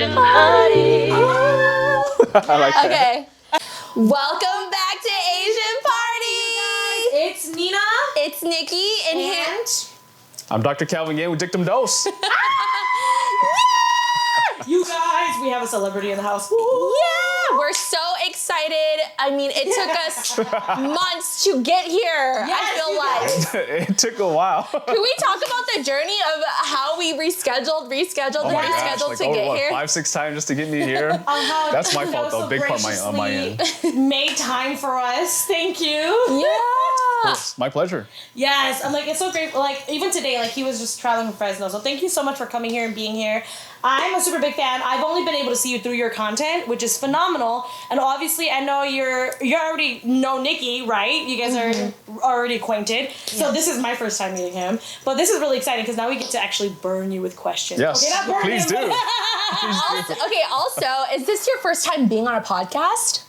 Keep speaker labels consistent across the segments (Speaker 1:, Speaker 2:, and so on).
Speaker 1: Asian party.
Speaker 2: I like that.
Speaker 3: Okay. Welcome back to Asian Party.
Speaker 4: It's Nina.
Speaker 3: It's Nikki and him.
Speaker 2: I'm Dr. Calvin Yang with Dictumdose.
Speaker 4: You guys, we have a celebrity in the house.
Speaker 3: Yeah, we're so excited. I mean, it took us months to get here.
Speaker 4: Yes,
Speaker 3: I feel like.
Speaker 2: It took a while.
Speaker 3: Can we talk about the journey of how we rescheduled
Speaker 2: Like
Speaker 3: to get here?
Speaker 2: 5-6 times just to get me here. That's my fault though. Big part on my end.
Speaker 4: Made time for us. Thank you.
Speaker 3: Yeah.
Speaker 2: It's my pleasure.
Speaker 4: Yes, I'm like, it's so great. Like, even today, like, he was just traveling from Fresno. So thank you so much for coming here and being here. I'm a super big fan. I've only been able to see you through your content, which is phenomenal. And obviously, I know you already know Nikki, right? You guys are already acquainted. So this is my first time meeting him. But this is really exciting because now we get to actually burn you with questions.
Speaker 2: Yes,
Speaker 4: okay, not burn
Speaker 2: please
Speaker 4: him,
Speaker 2: do.
Speaker 3: Also, is this your first time being on a podcast?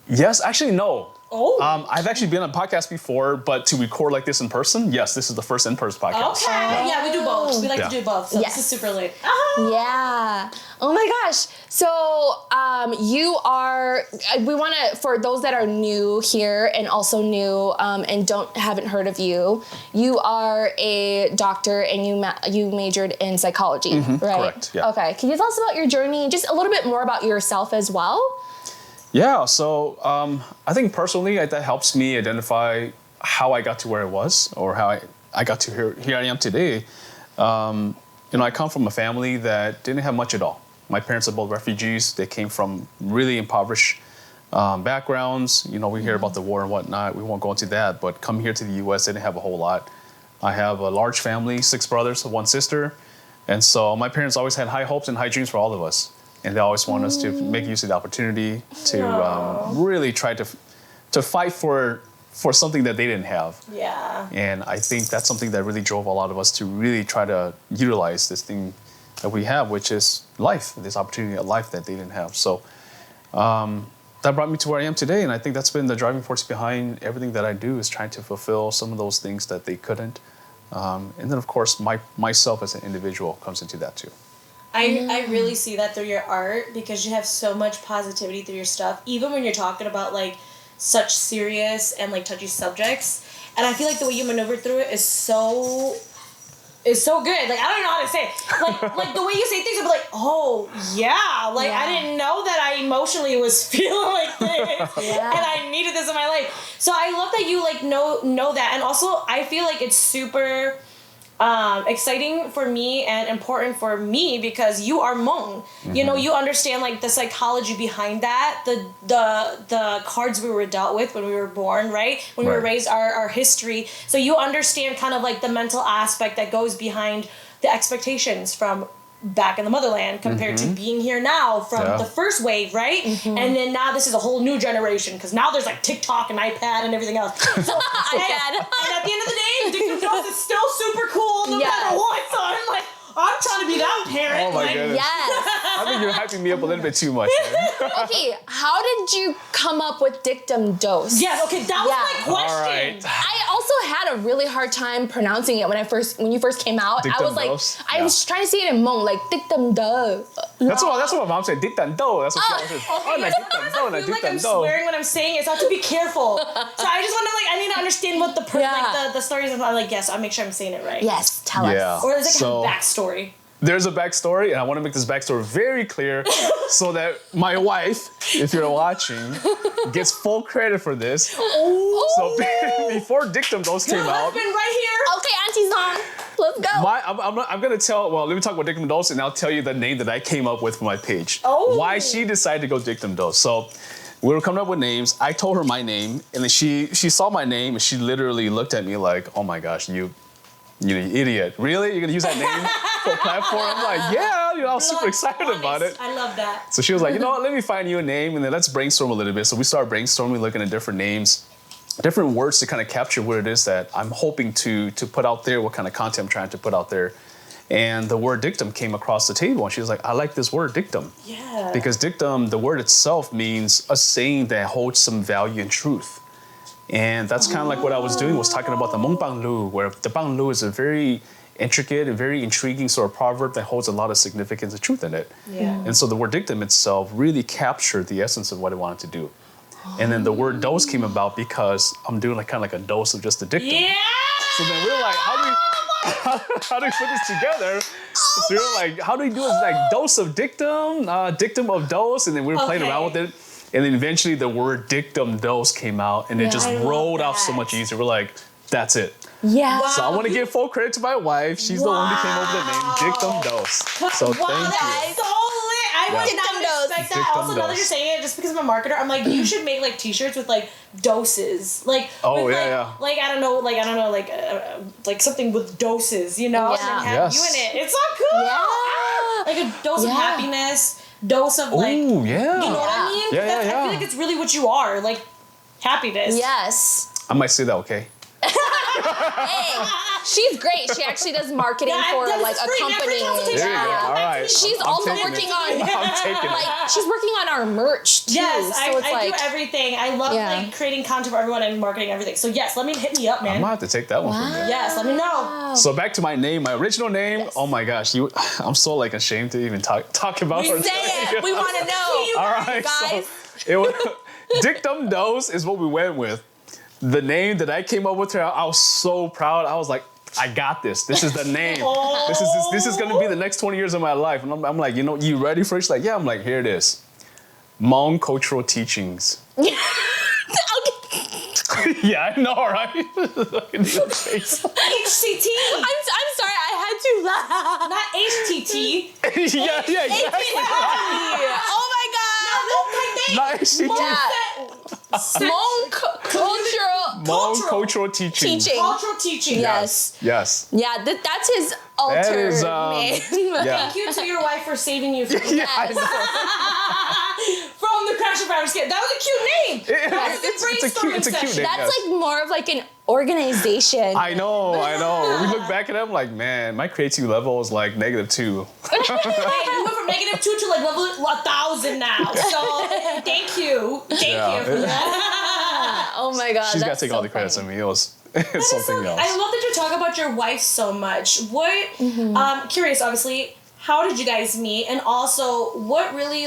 Speaker 2: Yes, actually, no.
Speaker 4: Oh.
Speaker 2: I've actually been on a podcast before, but to record like this in person, yes, this is the first in-person podcast.
Speaker 4: Okay. Yeah, we do both. We like to do both. So
Speaker 3: Yes.
Speaker 4: this is super lit.
Speaker 3: Yeah. Oh my gosh. So you are. We want to, for those that are new here and also new and haven't heard of you. You are a doctor and you majored in psychology, right?
Speaker 2: Correct. Yeah.
Speaker 3: Okay. Can you tell us about your journey? Just a little bit more about yourself as well.
Speaker 2: Yeah, so I think personally that helps me identify how I got to where I was or how I got to here I am today. I come from a family that didn't have much at all. My parents are both refugees. They came from really impoverished backgrounds. We hear about the war and whatnot. We won't go into that, but coming here to the U.S., they didn't have a whole lot. I have a large family, 6 brothers, 1 sister. And so my parents always had high hopes and high dreams for all of us. And they always want us to make use of the opportunity to really try to fight for something that they didn't have.
Speaker 4: Yeah.
Speaker 2: And I think that's something that really drove a lot of us to really try to utilize this thing that we have, which is life, this opportunity at life that they didn't have. So that brought me to where I am today. And I think that's been the driving force behind everything that I do, is trying to fulfill some of those things that they couldn't. And then, of course, myself as an individual comes into that too.
Speaker 4: I really see that through your art because you have so much positivity through your stuff, even when you're talking about like such serious and like touchy subjects. And I feel like the way you maneuver through it is so good. Like, I don't even know how to say it. Like the way you say things, I'm like, oh yeah. Like I didn't know that I emotionally was feeling like this. And I needed this in my life. So I love that you like know that. And also I feel like it's super exciting for me and important for me because you are Hmong. You understand like the psychology behind that, the cards we were dealt with when we were born, right? When we were raised, our history. So you understand kind of like the mental aspect that goes behind the expectations from back in the motherland compared to being here now from the first wave, right? And then now this is a whole new generation because now there's like TikTok and iPad and everything else. So, and at the end of the day, Dictumdose is still super cool no matter what. So I'm like, I'm trying to be that parent.
Speaker 2: Oh my goodness.
Speaker 3: Yes.
Speaker 2: I think you're hyping me up a little bit too much.
Speaker 3: Okay, how did you come up with Dictumdose?
Speaker 4: Yes, okay, that was my question.
Speaker 2: All right.
Speaker 3: I also had a really hard time pronouncing it when you first came out. I was like, I was trying to say it in Hmong, like Dictumdose.
Speaker 2: That's what my mom said. Dictumdose. That's what she always said.
Speaker 4: I feel like I'm swearing when I'm saying it, so I have to be careful. So I just want to I need to understand what the stories are. Like, yes, I'll make sure I'm saying it right.
Speaker 3: Yes, tell us.
Speaker 4: Or there's like a backstory.
Speaker 2: There's a backstory, and I want to make this backstory very clear so that my wife, if you're watching, gets full credit for this. So before Dictumdose came out,
Speaker 4: right here.
Speaker 3: Okay, Auntie's on. Let's go.
Speaker 2: I'm going to tell, let me talk about Dictumdose, and I'll tell you the name that I came up with for my page. Why she decided to go Dictumdose. So we were coming up with names. I told her my name, and then she saw my name, and she literally looked at me like, oh my gosh, you idiot. Really? You're going to use that name for a platform? I'm like, yeah, I was super excited about it.
Speaker 4: I love that.
Speaker 2: So she was like, you know what, let me find you a name, and then let's brainstorm a little bit. So we started brainstorming, looking at different names, different words to kind of capture what it is that I'm hoping to put out there, what kind of content I'm trying to put out there. And the word dictum came across the table, and she was like, I like this word, dictum.
Speaker 4: Yeah.
Speaker 2: Because dictum, the word itself means a saying that holds some value and truth. And that's kind of like what I was doing, was talking about the Hmong Bang Lu, where the Bang Lu is a very intricate and very intriguing sort of proverb that holds a lot of significance and truth in it.
Speaker 4: Yeah.
Speaker 2: And so the word dictum itself really captured the essence of what it wanted to do. And then the word dose came about because I'm doing like kind of like a dose of just a dictum.
Speaker 4: Yeah.
Speaker 2: So then we were like, how do we put this together? So we were like, how do we do this? Like dose of dictum, dictum of dose, and then we were playing around with it. And then eventually the word Dictumdose came out, and it just rolled out so much easier. We're like, that's it.
Speaker 3: Yeah.
Speaker 2: So I want to give full credit to my wife. She's the one who came up with the name Dictumdose. So thank you.
Speaker 4: So lit. I would not expect that. Also, now that you're saying it, just because I'm a marketer, I'm like, you should make like T-shirts with like doses, like with, like I don't know, like something with doses, you know, and have you in it. It's so cool.
Speaker 3: Yeah.
Speaker 4: Like a dose of happiness, dose of like, you know what I mean? I feel like it's really what you are, like happiness.
Speaker 3: Yes.
Speaker 2: I might say that, okay?
Speaker 3: Hey, she's great. She actually does marketing for like a company.
Speaker 2: There you go. All right.
Speaker 3: She's also working on
Speaker 2: I'm taking it.
Speaker 3: she's working on our merch too.
Speaker 4: Yes,
Speaker 3: so it's
Speaker 4: I do everything. I love like creating content for everyone and marketing everything. So yes, hit me up, man.
Speaker 2: I'm gonna have to take that one from you.
Speaker 4: Yes, let me know.
Speaker 2: So back to my name, my original name. Yes. Oh my gosh, I'm so like ashamed to even talk about it.
Speaker 3: Say it. We want to know.
Speaker 2: All right,
Speaker 3: guys.
Speaker 2: So it was Dictumdose is what we went with. The name that I came up with, I was so proud. I was like, I got this. This is the name. This is gonna be the next 20 years of my life. And I'm like, you ready for it? She's like, yeah. I'm like, here it is. Hmong Cultural Teachings. Yeah, I know, right?
Speaker 4: HCT.
Speaker 3: I'm sorry, I had to laugh.
Speaker 4: Not HTT.
Speaker 2: Yeah, exactly.
Speaker 3: Oh my God.
Speaker 2: Not HTT.
Speaker 3: Hmong
Speaker 2: Cultural Teaching.
Speaker 4: Cultural Teaching.
Speaker 2: Yes.
Speaker 3: Yeah, that's his alter name.
Speaker 4: Thank you to your wife for saving you from from the Crash and Virus Kit. That was a cute name.
Speaker 2: It's a cute name.
Speaker 3: That's like more of like an organization.
Speaker 2: I know. We look back at it, I'm like, man, my creativity level is like -2.
Speaker 4: Hey, you went from -2 to like level 1,000 now. So thank you for that.
Speaker 3: Oh my God.
Speaker 2: She's got to take all the credits on me. It was something else.
Speaker 4: I love that you talk about your wife so much. What, curious, obviously, how did you guys meet? And also, what really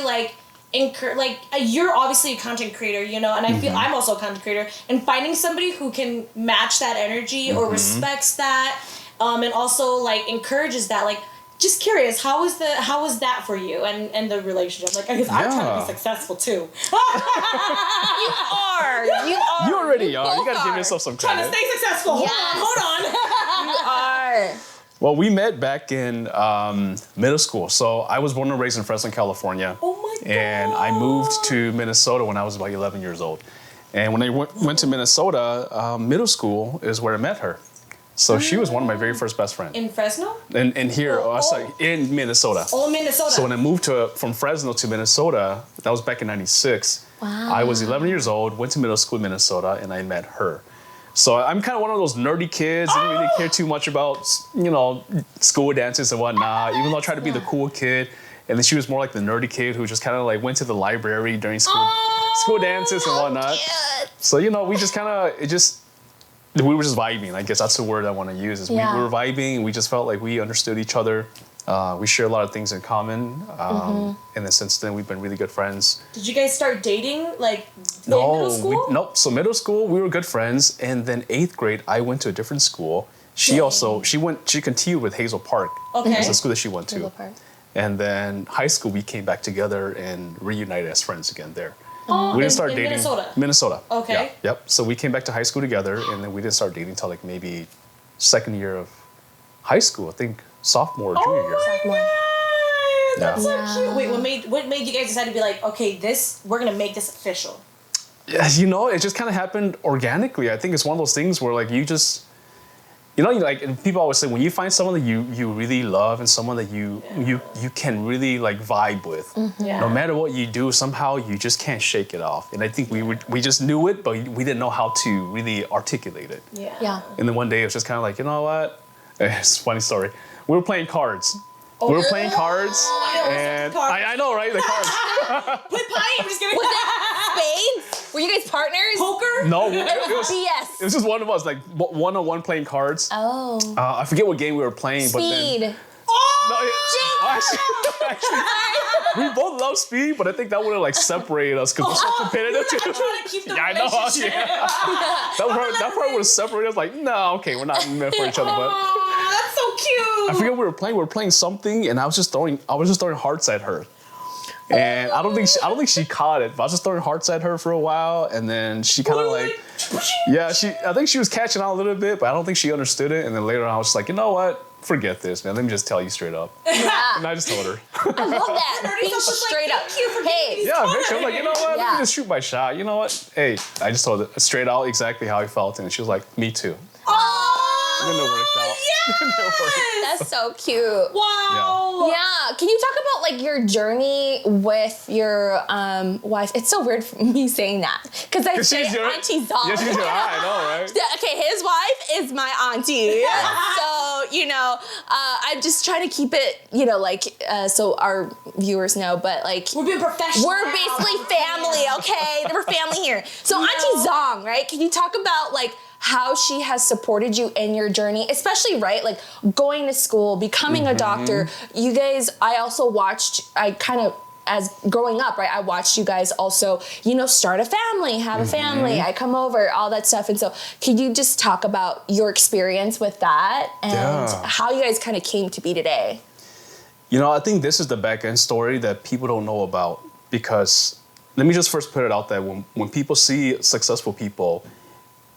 Speaker 4: you're obviously a content creator, you know, and I feel I'm also a content creator, and finding somebody who can match that energy or respects that, and also like encourages that, like, just curious, how was that for you and the relationship? Like, I guess I'm trying to be successful too.
Speaker 3: You are.
Speaker 2: You already are. You gotta give yourself some credit.
Speaker 4: Trying to stay successful.
Speaker 3: Yes.
Speaker 4: Hold on.
Speaker 3: You are.
Speaker 2: Well, we met back in middle school. So I was born and raised in Fresno, California.
Speaker 4: Oh my God.
Speaker 2: And I moved to Minnesota when I was about 11 years old. And when I went to Minnesota, middle school is where I met her. So she was one of my very first best friends.
Speaker 4: In Fresno?
Speaker 2: In here, sorry, in Minnesota.
Speaker 4: Oh, Minnesota.
Speaker 2: So when I moved from Fresno to Minnesota, that was back in '96.
Speaker 3: Wow.
Speaker 2: I was 11 years old, went to middle school in Minnesota, and I met her. So I'm kind of one of those nerdy kids. Didn't really care too much about, school dances and whatnot, even though I tried to be the cool kid. And then she was more like the nerdy kid who just kind of like went to the library during school dances and whatnot.
Speaker 3: Cute.
Speaker 2: So, we just kind of, we were just vibing. I guess that's the word I want to use. Is we were vibing, and we just felt like we understood each other. We share a lot of things in common. And then since then, we've been really good friends.
Speaker 4: Did you guys start dating in middle school?
Speaker 2: Nope. So middle school, we were good friends. And then 8th grade, I went to a different school. She continued with Hazel Park. Okay. That's the school that she went to. And then high school, we came back together and reunited as friends again there. We didn't start dating. Minnesota. Okay. Yeah, yep. So we came back to high school together, and then we didn't start dating until like maybe second year of high school. I think sophomore or junior year.
Speaker 4: God, that's so cute. Wait, what made you guys decide to be like, okay, we're gonna make this official?
Speaker 2: Yeah, it just kind of happened organically. I think it's one of those things where like you just. And people always say when you find someone that you really love and someone that you can really like vibe with, no matter what you do, somehow you just can't shake it off. And I think we just knew it, but we didn't know how to really articulate it.
Speaker 3: Yeah.
Speaker 2: And then one day it was just kind of like, you know what? It's a funny story. We were playing cards. We were playing cards, and I know, right? The cards.
Speaker 4: With pie, I'm just kidding.
Speaker 3: Was it spades? Were you guys partners?
Speaker 4: Poker?
Speaker 2: No, it was
Speaker 3: BS.
Speaker 2: it was just one of us, like one-on-one playing cards.
Speaker 3: Oh.
Speaker 2: I forget what game we were playing, but then
Speaker 3: Speed.
Speaker 2: we both love speed, but I think that would have like separated us because we're so competitive.
Speaker 4: You're not trying to keep the
Speaker 2: Yeah, I know.
Speaker 4: relationship.
Speaker 2: Yeah. that part would have separated us. Like, no, okay, we're not meant for each other. But
Speaker 4: Oh, that's so cute.
Speaker 2: I forget what we were playing. We were playing something, and I was just throwing hearts at her. And I don't think she caught it, but I was just throwing hearts at her for a while, and then she kind of like, I think she was catching on a little bit, but I don't think she understood it. And then later on, I was just like, you know what? Forget this, man. Let me just tell you straight up.
Speaker 3: Yeah.
Speaker 2: And I just told her.
Speaker 3: I love that. Being straight up.
Speaker 4: Thank you for
Speaker 3: Hey.
Speaker 4: giving me
Speaker 2: Yeah, eventually I'm like, you know what? Let
Speaker 3: Yeah.
Speaker 2: me just shoot my shot. You know what? Hey, I just told her straight out exactly how I felt, and she was like, me too. And then it worked out.
Speaker 3: That's so cute.
Speaker 4: Wow.
Speaker 3: Yeah. Can you talk about like your journey with your wife? It's so weird for me saying that because I say
Speaker 2: she's your
Speaker 3: Auntie Zong.
Speaker 2: Yeah, she's your I know, right?
Speaker 3: Yeah, okay, his wife is my auntie. So, you know, I'm just trying to keep it, you know, like, so our viewers know, but like,
Speaker 4: We're being professional.
Speaker 3: we're basically family, okay? We're family here. So, Auntie Zong, right? Can you talk about like how she has supported you in your journey, especially, right? Like going to school, becoming a doctor. You guys, as growing up, right, I watched you guys also, you know, start a family, have a family. I come over, all that stuff. And so could you just talk about your experience with that and how you guys kind of came to be today?
Speaker 2: You know, I think this is the back end story that people don't know about, because let me just first put it out there. When people see successful people,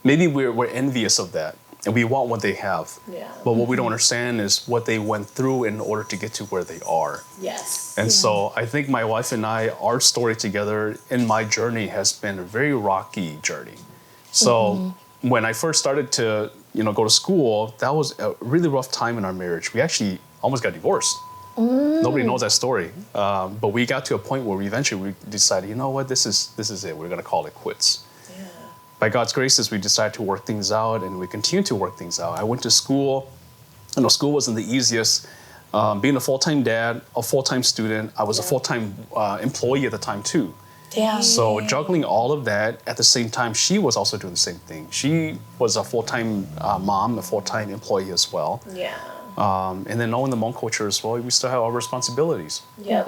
Speaker 2: maybe we're envious of that and we want what they have.
Speaker 4: Yeah.
Speaker 2: But what we don't understand is what they went through in order to get to where they are.
Speaker 4: Yes.
Speaker 2: And so I think my wife and I, our story together in my journey has been a very rocky journey. So when I first started to, you know, go to school, that was a really rough time in our marriage. We actually almost got divorced. Nobody knows that story. But we got to a point where we eventually decided, you know what, this is it. We're going to call it quits. By God's graces, we decided to work things out, and we continue to work things out. I went to school. You know, school wasn't the easiest. Being a full-time dad, a full-time student, I was a full-time employee at the time too.
Speaker 3: Damn.
Speaker 2: So juggling all of that at the same time, she was also doing the same thing. She was a full-time mom, a full-time employee as well.
Speaker 4: Yeah.
Speaker 2: And then knowing the Hmong culture as well, we still have our responsibilities.
Speaker 4: Yeah.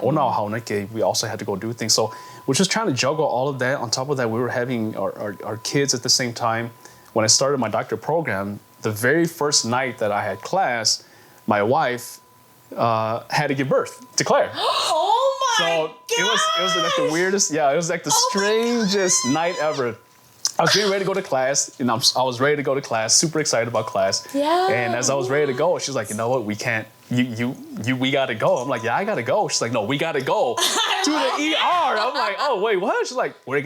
Speaker 2: We also had to go do things. So we're just trying to juggle all of that. On top of that, we were having our kids at the same time. When I started my doctorate program, the very first night that I had class, my wife had to give birth to Claire.
Speaker 4: Oh my
Speaker 2: So
Speaker 4: God.
Speaker 2: it was like the weirdest, it was like the strangest night ever. I was getting ready to go to class, and I was ready to go to class, super excited about class.
Speaker 3: Yeah.
Speaker 2: And as I was ready to go, she's like, you know what, we can't, we gotta go. I'm like, yeah, I gotta go. She's like, no, we gotta go to the ER. I'm like, oh, wait, what? She's like, we're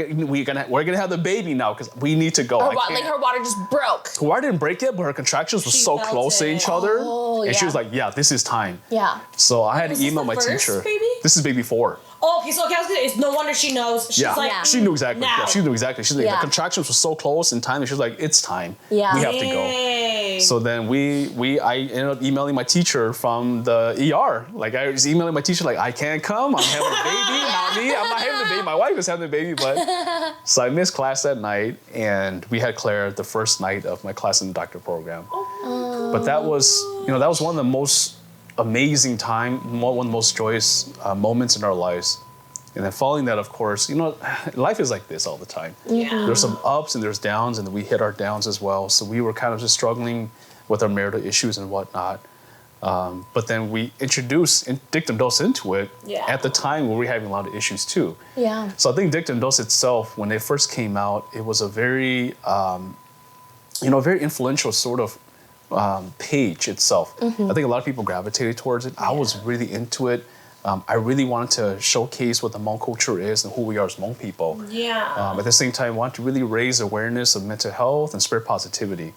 Speaker 2: gonna have the baby now because we need to go.
Speaker 3: Her water just broke.
Speaker 2: Her water didn't break yet, but her contractions were
Speaker 4: She
Speaker 2: so
Speaker 4: felt
Speaker 2: close to
Speaker 4: it.
Speaker 2: each other.
Speaker 3: Oh,
Speaker 2: and she
Speaker 3: yeah.
Speaker 2: was like, yeah, this is time.
Speaker 3: Yeah.
Speaker 2: So I had
Speaker 4: Was
Speaker 2: to
Speaker 4: this
Speaker 2: email
Speaker 4: the
Speaker 2: my
Speaker 4: first
Speaker 2: teacher.
Speaker 4: baby?
Speaker 2: This is baby 4.
Speaker 4: Oh, okay, so I was gonna, it's no wonder she knows. She's
Speaker 2: Yeah,
Speaker 4: like,
Speaker 2: she knew exactly.
Speaker 4: now.
Speaker 2: Yeah, she knew exactly. She's like,
Speaker 3: Yeah.
Speaker 2: the contractions were so close in time, and she was like, it's time.
Speaker 3: Yeah.
Speaker 2: We have to go.
Speaker 4: Dang.
Speaker 2: So then I ended up emailing my teacher from the ER. Like I was emailing my teacher, like, I can't come. I'm having a baby. Not me. I'm not having the baby. My wife is having the baby, but so I missed class that night, and we had Claire the first night of my class in the doctor program. But that was one of the most amazing one of the most joyous moments in our lives. And then following that, of course, life is like this all the time.
Speaker 4: Yeah.
Speaker 2: There's some ups and there's downs, and we hit our downs as well. So we were kind of just struggling with our marital issues and whatnot. But then we introduced Dictumdose into it at the time where we were having a lot of issues too.
Speaker 3: Yeah.
Speaker 2: So I think Dictumdose itself, when it first came out, it was a very, very influential sort of page itself. I think a lot of people gravitated towards it. I was really into it. I really wanted to showcase what the Hmong culture is and who we are as Hmong people.
Speaker 4: Yeah.
Speaker 2: At the same time, I wanted to really raise awareness of mental health and spirit positivity.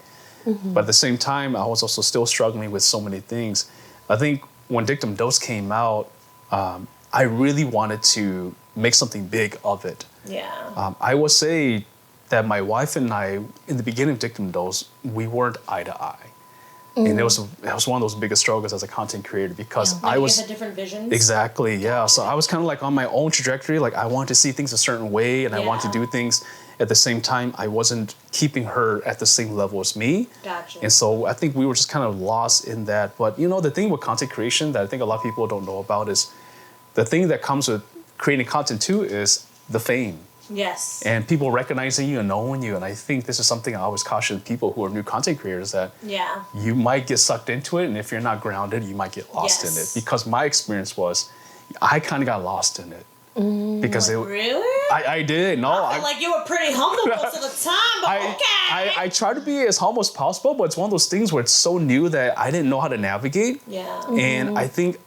Speaker 2: But at the same time, I was also still struggling with so many things. I think when Dictumdose came out, I really wanted to make something big of it.
Speaker 4: Yeah.
Speaker 2: I will say that my wife and I, in the beginning of Dictumdose, we weren't eye to eye. And it was one of those biggest struggles as a content creator because I was
Speaker 4: had different visions.
Speaker 2: Exactly, yeah. So I was kind of like on my own trajectory. Like I wanted to see things a certain way, and I wanted to do things. at the same time, I wasn't keeping her at the same level as me.
Speaker 4: Gotcha.
Speaker 2: And so I think we were just kind of lost in that. But you know, the thing with content creation that I think a lot of people don't know about is the thing that comes with creating content too is the fame.
Speaker 4: Yes.
Speaker 2: And people recognizing you and knowing you. And I think this is something I always caution people who are new content creators that you might get sucked into it. And if you're not grounded, you might get lost in it. Because my experience was, I kind of got lost in it. Because
Speaker 4: really?
Speaker 2: I did. No,
Speaker 4: I feel like you were pretty humble most of the time, but
Speaker 2: I try to be as humble as possible, but it's one of those things where it's so new that I didn't know how to navigate.
Speaker 4: Yeah.
Speaker 2: And I think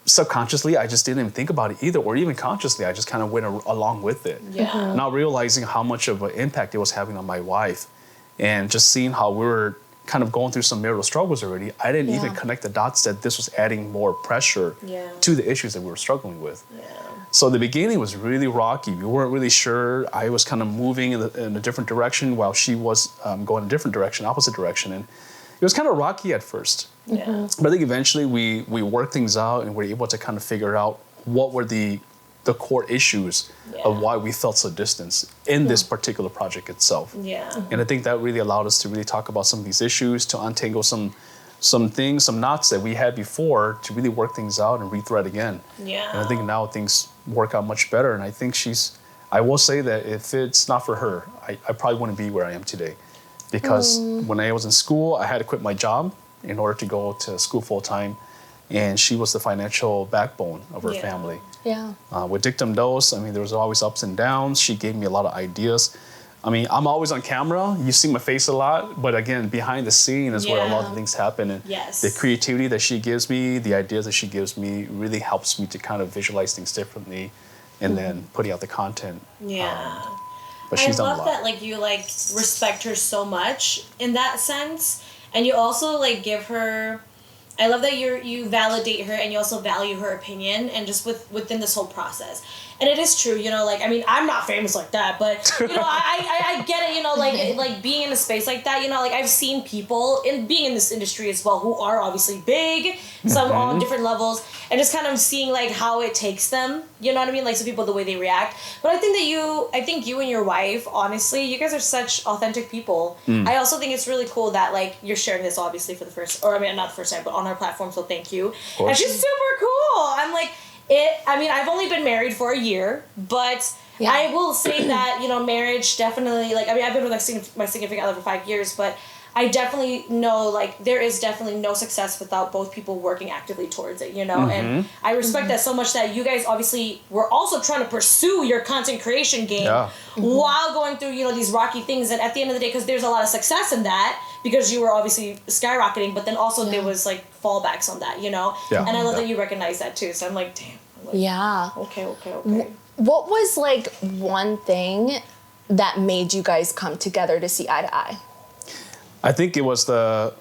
Speaker 2: subconsciously, I just didn't even think about it either, or even consciously, I just kind of went along with it.
Speaker 4: Yeah.
Speaker 2: Not realizing how much of an impact it was having on my wife, and just seeing how we were kind of going through some marital struggles already. I didn't even connect the dots that this was adding more pressure to the issues that we were struggling with.
Speaker 4: Yeah.
Speaker 2: So the beginning was really rocky. We weren't really sure. I was kind of moving in a different direction while she was going a different direction, opposite direction. And it was kind of rocky at first.
Speaker 4: Yeah.
Speaker 2: But I think eventually we worked things out and were able to kind of figure out what were the core issues of why we felt so distant in this particular project itself.
Speaker 4: Yeah.
Speaker 2: And I think that really allowed us to really talk about some of these issues, to untangle some things, some knots that we had before, to really work things out and rethread again.
Speaker 4: Yeah.
Speaker 2: And I think now things work out much better. And I think I will say that if it's not for her, I probably wouldn't be where I am today. Because when I was in school, I had to quit my job in order to go to school full time. And she was the financial backbone of her family.
Speaker 3: Yeah.
Speaker 2: With Dictumdose, I mean, there was always ups and downs. She gave me a lot of ideas. I mean, I'm always on camera. You see my face a lot. But again, behind the scene is where a lot of things happen. And the creativity that she gives me, the ideas that she gives me really helps me to kind of visualize things differently and then putting out the content.
Speaker 4: Yeah.
Speaker 2: But she's
Speaker 4: I
Speaker 2: done a
Speaker 4: love
Speaker 2: lot.
Speaker 4: that, like, you, like, respect her so much in that sense. And you also, like, give her... I love that you validate her and you also value her opinion and just within this whole process. And it is true, you know, like, I mean, I'm not famous like that, but, you know, I get it, you know, like being in a space like that, you know, like, I've seen people being in this industry as well who are obviously big, some on different levels, and just kind of seeing, like, how it takes them, you know what I mean? Like, some people, the way they react. But I think you and your wife, honestly, you guys are such authentic people. I also think it's really cool that, like, you're sharing this, obviously, for the first, or I mean, not the first time, but on our platform, so thank you. And she's super cool. I'm like... I've only been married for a year, but I will say that, you know, marriage definitely, like, I mean, I've been with my significant other for 5 years, but I definitely know, like, there is definitely no success without both people working actively towards it, you know? And I respect that so much that you guys obviously were also trying to pursue your content creation game while going through, you know, these rocky things. And at the end of the day, because there's a lot of success in that, because you were obviously skyrocketing, but then also there was, like, fallbacks on that, you know? And I love that you recognize that, too. So I'm like, damn. Okay.
Speaker 3: What was, like, one thing that made you guys come together to see eye to eye?
Speaker 2: I think it was the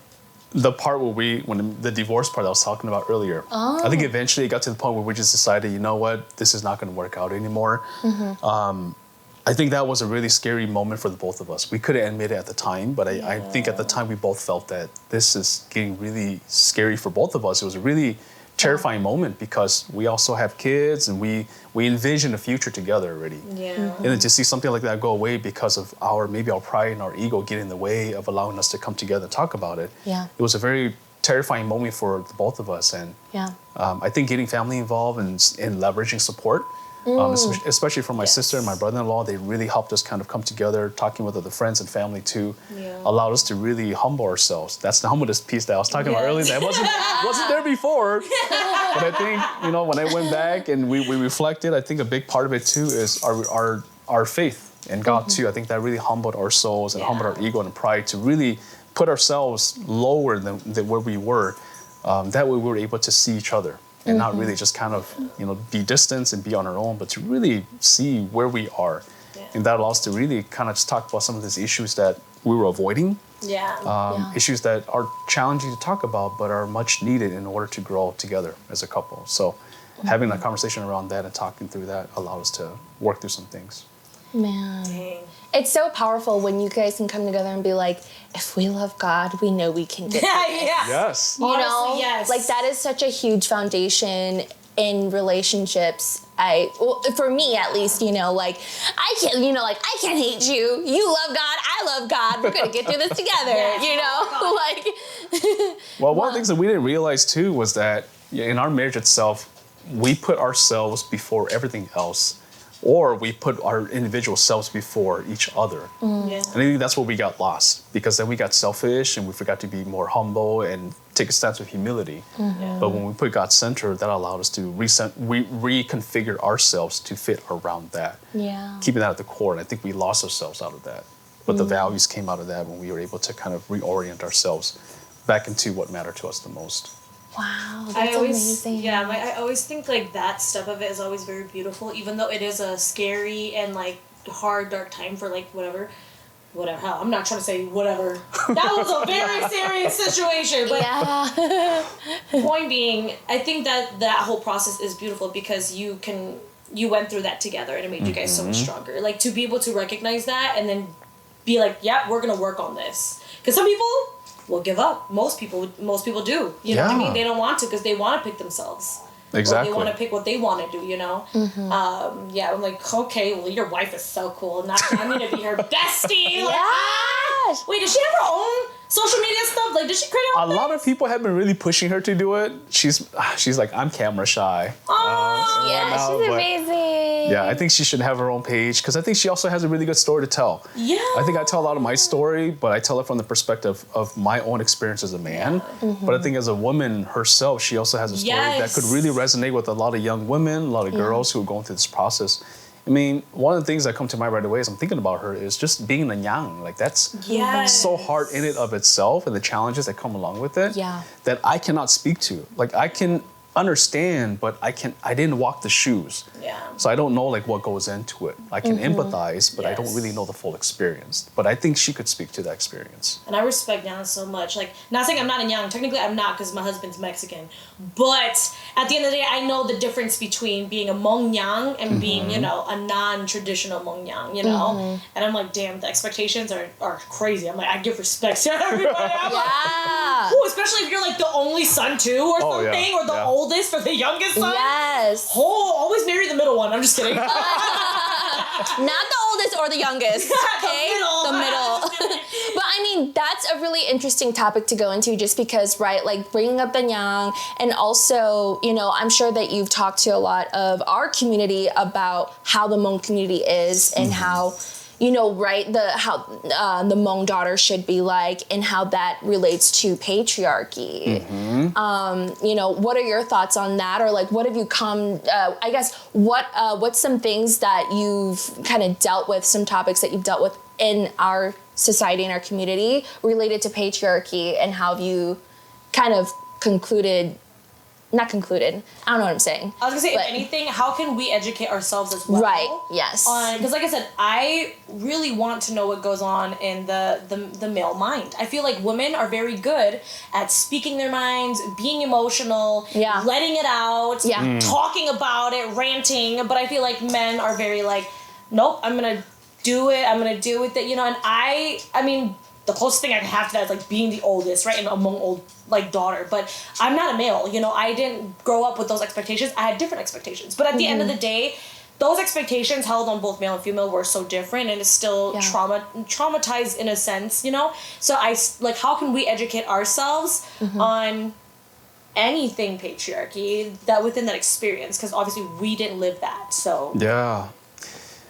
Speaker 2: part when the divorce part I was talking about earlier. I think eventually it got to the point where we just decided, you know what, this is not going to work out anymore. I think that was a really scary moment for the both of us. We couldn't admit it at the time, but I think at the time we both felt that this is getting really scary for both of us. It was a really terrifying moment because we also have kids and we envision a future together already. And then to see something like that go away because of maybe our pride and our ego get in the way of allowing us to come together and talk about it. It was a very terrifying moment for the both of us. And I think getting family involved and leveraging support, especially from my sister and my brother-in-law, they really helped us kind of come together, talking with other friends and family too, allowed us to really humble ourselves. That's the humbleness piece that I was talking about earlier that wasn't there before. But I think, you know, when I went back and we reflected, I think a big part of it too is our faith in God too. I think that really humbled our souls and humbled our ego and pride to really put ourselves lower than where we were. That way we were able to see each other. And not really just kind of, you know, be distant and be on our own, but to really see where we are. And that allows us to really kind of just talk about some of these issues that we were avoiding. Issues that are challenging to talk about, but are much needed in order to grow together as a couple. So having a conversation around that and talking through that allowed us to work through some things.
Speaker 3: Man. Dang. It's so powerful when you guys can come together and be like, if we love God, we know we can get through this.
Speaker 2: Yes.
Speaker 3: You know?
Speaker 4: Honestly, yes.
Speaker 3: Like, that is such a huge foundation. in relationships, for me at least, like I can't hate you. You love God, I love God. We're gonna get through this together,
Speaker 2: Well, one of the things that we didn't realize too was that in our marriage itself, we put ourselves before everything else, or we put our individual selves before each other.
Speaker 3: Mm.
Speaker 4: Yeah.
Speaker 2: And I think that's where we got lost, because then we got selfish and we forgot to be more humble and take a stance of humility.
Speaker 3: Mm-hmm.
Speaker 4: Yeah.
Speaker 2: But when we put God centered, that allowed us to reconfigure ourselves to fit around that.
Speaker 3: Yeah.
Speaker 2: Keeping that at the core. And I think we lost ourselves out of that. But the values came out of that when we were able to kind of reorient ourselves back into what mattered to us the most.
Speaker 3: Wow, that's amazing.
Speaker 4: Yeah, I always think like that step of it is always very beautiful, even though it is a scary and like hard, dark time for like whatever. Hell, I'm not trying to say whatever. That was a very serious situation. But
Speaker 3: Yeah.
Speaker 4: point being, I think that whole process is beautiful because you went through that together and it made you guys so much stronger. Like to be able to recognize that and then be like, yeah, we're gonna work on this. Because some people will give up. Most people do. You know what I mean? They don't want to because they want to pick themselves.
Speaker 2: Exactly.
Speaker 4: Or they want to pick what they want to do,
Speaker 3: Mm-hmm.
Speaker 4: Yeah, I'm like, okay, well, your wife is so cool. Now I'm going to be her bestie. Like,
Speaker 3: Yes.
Speaker 4: Wait, does she have her own social media stuff? Like, does she create her own
Speaker 2: A lot of people have been really pushing her to do it. She's like, I'm camera shy.
Speaker 3: Yeah,
Speaker 2: now,
Speaker 3: she's
Speaker 2: but-
Speaker 3: amazing.
Speaker 2: Yeah, I think she should have her own page because I think she also has a really good story to tell.
Speaker 4: Yeah.
Speaker 2: I think I tell a lot of my story, but I tell it from the perspective of my own experience as a man. But I think as a woman herself, she also has a story that could really resonate with a lot of young women, a lot of girls who are going through this process. I mean, one of the things that come to mind right away as I'm thinking about her is just being a yang. Like that's so hard in it of itself and the challenges that come along with it that I cannot speak to. Like I can understand, but I didn't walk the shoes.
Speaker 4: Yeah.
Speaker 2: So I don't know like what goes into it. I can empathize, but I don't really know the full experience. But I think she could speak to that experience.
Speaker 4: And I respect Yang so much. Like, not saying I'm not a Yang. Technically, I'm not because my husband's Mexican. But at the end of the day, I know the difference between being a Hmong Yang and being, a non-traditional Hmong Yang, And I'm like, damn, the expectations are crazy. I'm like, I give respect to everybody. I'm like, ooh, especially if you're like the only son too or something, or the oldest or the youngest son.
Speaker 3: Yes.
Speaker 4: Oh, always marry the middle one. I'm just kidding.
Speaker 3: Not the oldest or the youngest. Okay? The middle. But I mean, that's a really interesting topic to go into just because, right, like bringing up the Yang and also, I'm sure that you've talked to a lot of our community about how the Hmong community is and how, right, how the Hmong daughter should be like and how that relates to patriarchy. What are your thoughts on that? Or like, what have you come, I guess, what's some things that you've kind of dealt with, some topics that you've dealt with in our society, in our community related to patriarchy and how have you kind of not concluded. I don't know what I'm saying.
Speaker 4: I was gonna say, if anything, how can we educate ourselves as well?
Speaker 3: Right. Yes.
Speaker 4: Because, like I said, I really want to know what goes on in the male mind. I feel like women are very good at speaking their minds, being emotional, letting it out, talking about it, ranting. But I feel like men are very like, nope, I'm gonna do it. I'm gonna deal with it. And I mean. The closest thing I can have to that is like being the oldest, right, and among old like daughter. But I'm not a male, I didn't grow up with those expectations. I had different expectations. But at the end of the day, those expectations held on both male and female were so different, and it's still traumatized in a sense, So how can we educate ourselves on anything patriarchy that within that experience? Because obviously we didn't live that. So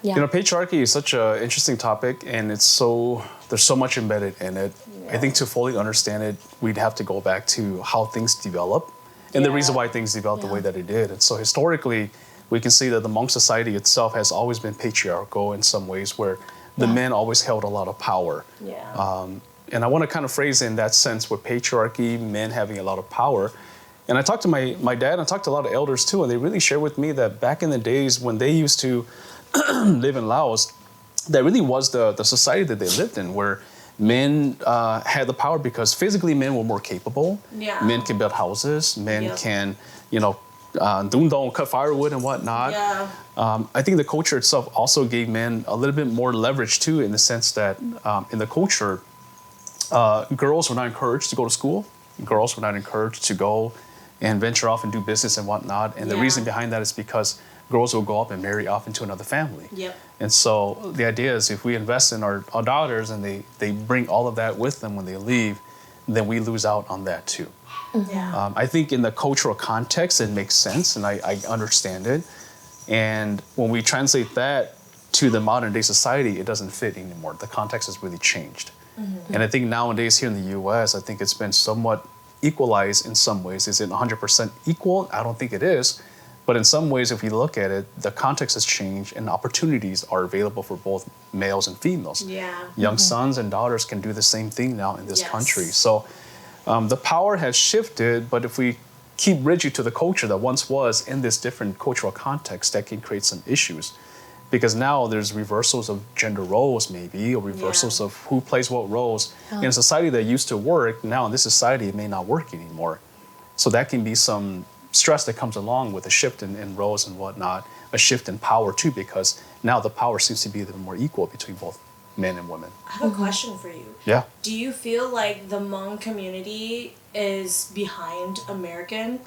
Speaker 2: patriarchy is such an interesting topic, and there's so much embedded in it. I think to fully understand it, we'd have to go back to how things develop and the reason why things developed the way that it did. And so historically, we can see that the Hmong society itself has always been patriarchal in some ways, where the men always held a lot of power. And I want to kind of phrase in that sense with patriarchy, men having a lot of power. And I talked to my dad, and I talked to a lot of elders too, and they really shared with me that back in the days when they used to live in Laos, that really was the society that they lived in, where men had the power because physically men were more capable. Men can build houses. Men can, cut firewood and whatnot. I think the culture itself also gave men a little bit more leverage too, in the sense that in the culture, girls were not encouraged to go to school. Girls were not encouraged to go and venture off and do business and whatnot. And the reason behind that is because girls will go up and marry off into another family.
Speaker 4: Yep.
Speaker 2: And so the idea is if we invest in our daughters and they bring all of that with them when they leave, then we lose out on that too.
Speaker 4: Yeah.
Speaker 2: I think in the cultural context, it makes sense and I understand it. And when we translate that to the modern day society, it doesn't fit anymore. The context has really changed. And I think nowadays here in the US, I think it's been somewhat equalized in some ways. Is it 100% equal? I don't think it is. But in some ways, if we look at it, the context has changed and opportunities are available for both males and females.
Speaker 4: Yeah.
Speaker 2: Young sons and daughters can do the same thing now in this country. So the power has shifted, but if we keep rigid to the culture that once was in this different cultural context, that can create some issues. Because now there's reversals of gender roles maybe, or reversals of who plays what roles. In a society that used to work, now in this society it may not work anymore. So that can be some stress that comes along with a shift in roles and whatnot, a shift in power too, because now the power seems to be a little more equal between both men and women.
Speaker 4: I have a question for you.
Speaker 2: Yeah.
Speaker 4: Do you feel like the Hmong community is behind American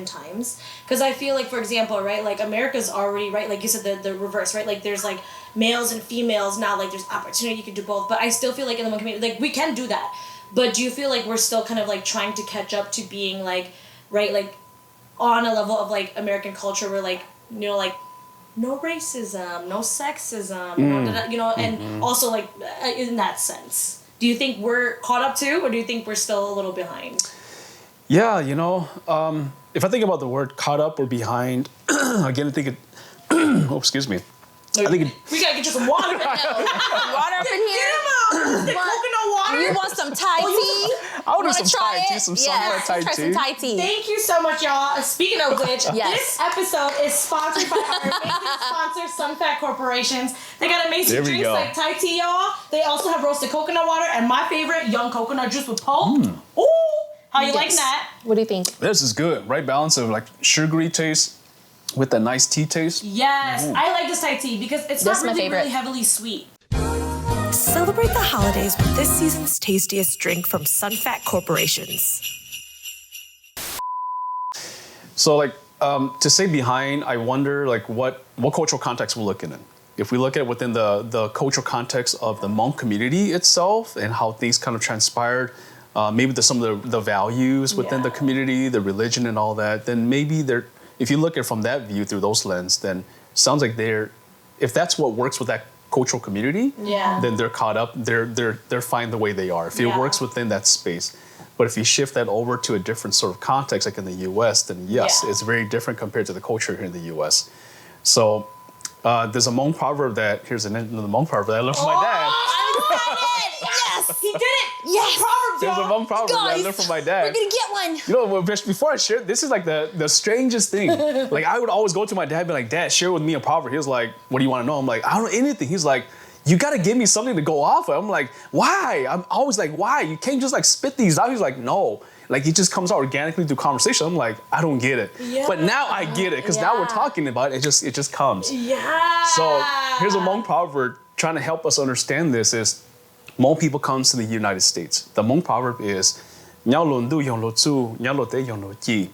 Speaker 4: times? Because I feel like, for example, right, like America's already, right, like you said, the reverse, right? Like there's like males and females now, like there's opportunity, you can do both. But I still feel like in the Hmong community, like we can do that. But do you feel like we're still kind of like trying to catch up to being like, right, like on a level of like American culture where like, you know, like no racism, no sexism, you know, and also like in that sense. Do you think we're caught up too, or do you think we're still a little behind?
Speaker 2: Yeah, you know, if I think about the word caught up or behind, again, I think it, oh, excuse me. I think
Speaker 4: we gotta get you some water.
Speaker 3: Water up in here.
Speaker 4: Coconut water.
Speaker 3: You want some Thai tea?
Speaker 2: I would
Speaker 3: Wanna
Speaker 2: do some
Speaker 3: try
Speaker 2: Thai tea,
Speaker 3: it?
Speaker 2: some
Speaker 3: Yes,
Speaker 2: Thai
Speaker 3: try
Speaker 2: tea.
Speaker 3: some Thai tea.
Speaker 4: Thank you so much, y'all. Speaking of which,
Speaker 3: Yes.
Speaker 4: this episode is sponsored by our amazing sponsor, 𝗕𝗱𝗱𝗶 Corporations. They got amazing
Speaker 2: There we
Speaker 4: drinks
Speaker 2: go.
Speaker 4: like Thai tea, y'all. They also have roasted coconut water, and my favorite, young coconut juice with pulp. Ooh, how you like that?
Speaker 3: What do you think?
Speaker 2: This is good, right? Balance of like sugary taste with that nice tea taste.
Speaker 4: Yes, I like this Thai tea because it's
Speaker 3: That's
Speaker 4: not
Speaker 3: my
Speaker 4: really,
Speaker 3: favorite.
Speaker 4: really heavily sweet.
Speaker 1: Celebrate the holidays with this season's tastiest drink from 𝗕𝗱𝗱𝗶 Corporations.
Speaker 2: So like to say behind, I wonder like what cultural context we're looking in. If we look at it within the cultural context of the Hmong community itself and how things kind of transpired, maybe some of the values within the community, the religion and all that, then maybe if you look at it from that view through those lens, then it sounds like if that's what works with that cultural community, then they're caught up, they're fine the way they are. If it works within that space. But if you shift that over to a different sort of context, like in the US, then yes, it's very different compared to the culture here in the US. So there's a Hmong proverb here's another Hmong proverb that I learned from my dad.
Speaker 3: I'm excited! Yes!
Speaker 4: He did it!
Speaker 3: Yes!
Speaker 2: There's a Hmong proverb that I learned from my dad.
Speaker 3: We're gonna get one.
Speaker 2: You know, before I share, this is like the strangest thing. Like I would always go to my dad and be like, Dad, share with me a proverb. He was like, what do you want to know? I'm like, I don't know anything. He's like, you got to give me something to go off of. I'm like, why? I'm always like, why? You can't just like spit these out. He's like, no. Like it just comes out organically through conversation. I'm like, I don't get it.
Speaker 4: Yeah.
Speaker 2: But now I get it because now we're talking about it. It just comes.
Speaker 4: Yeah.
Speaker 2: So here's a Hmong proverb trying to help us understand this is Hmong people comes to the United States. The Hmong proverb is "Nyao lo ndu yong lo tsu, nyao lo te yong lo ji."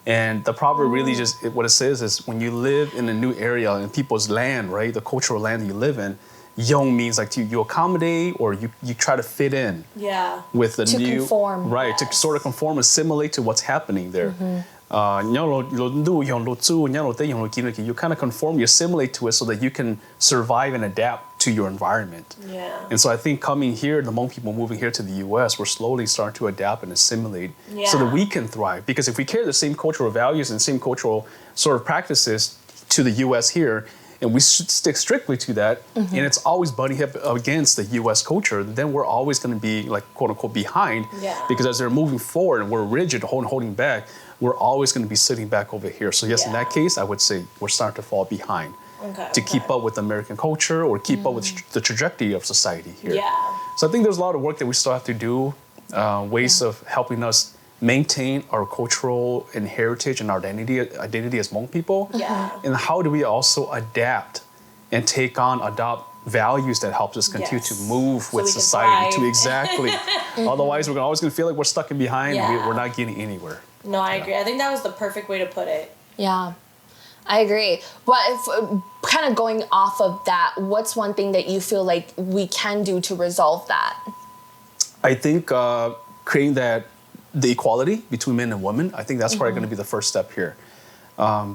Speaker 2: And the proverb really just, what it says is when you live in a new area in people's land, right, the cultural land that you live in, yong means like you accommodate or you try to fit in with the new,
Speaker 3: conform.
Speaker 2: right, to sort of conform, assimilate to what's happening there. You kind of conform, you assimilate to it so that you can survive and adapt to your environment.
Speaker 4: Yeah.
Speaker 2: And so I think coming here, the Hmong people moving here to the US, we're slowly starting to adapt and assimilate so that we can thrive. Because if we carry the same cultural values and same cultural sort of practices to the US here, and we stick strictly to that, and it's always butting up against the US culture, then we're always going to be like quote unquote behind. Because as they're moving forward and we're rigid, holding back, we're always going to be sitting back over here. So yes, in that case, I would say we're starting to fall behind to keep up with American culture or keep up with the trajectory of society here. So I think there's a lot of work that we still have to do, ways of helping us maintain our cultural and heritage and our identity as Hmong people. And how do we also adapt and adopt values that helps us continue to move
Speaker 4: So
Speaker 2: with
Speaker 4: we can
Speaker 2: society.
Speaker 4: thrive.
Speaker 2: Exactly. Otherwise, we're always going to feel like we're stuck in behind.
Speaker 4: Yeah.
Speaker 2: And we're not getting anywhere.
Speaker 4: No, I agree. I think that was the perfect way to put it.
Speaker 3: Yeah, I agree. But if kind of going off of that, what's one thing that you feel like we can do to resolve that?
Speaker 2: I think creating the equality between men and women, I think that's probably going to be the first step here.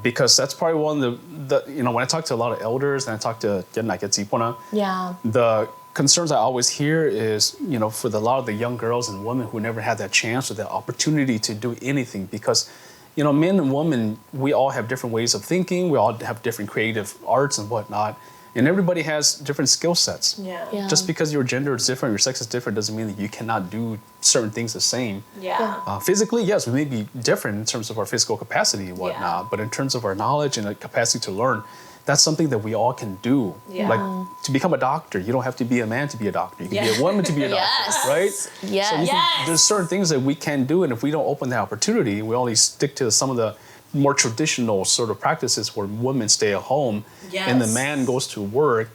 Speaker 2: Because that's probably one of the when I talk to a lot of elders and I talk to 𝗕𝗱𝗱𝗶𝗱𝗶,
Speaker 3: Yeah.
Speaker 2: the concerns I always hear is, for a lot of the young girls and women who never had that chance or that opportunity to do anything, because, men and women, we all have different ways of thinking. We all have different creative arts and whatnot. And everybody has different skill sets.
Speaker 3: Yeah.
Speaker 2: Just because your gender is different, your sex is different, doesn't mean that you cannot do certain things the same.
Speaker 4: Yeah.
Speaker 2: Physically, yes, we may be different in terms of our physical capacity and whatnot, but in terms of our knowledge and the capacity to learn, that's something that we all can do.
Speaker 4: Yeah.
Speaker 2: Like to become a doctor, you don't have to be a man to be a doctor. You can be a woman to be a doctor,
Speaker 3: Yes.
Speaker 2: right?
Speaker 3: Yes.
Speaker 2: So there's certain things that we can do, and if we don't open that opportunity, we only stick to some of the more traditional sort of practices where women stay at home and the man goes to work.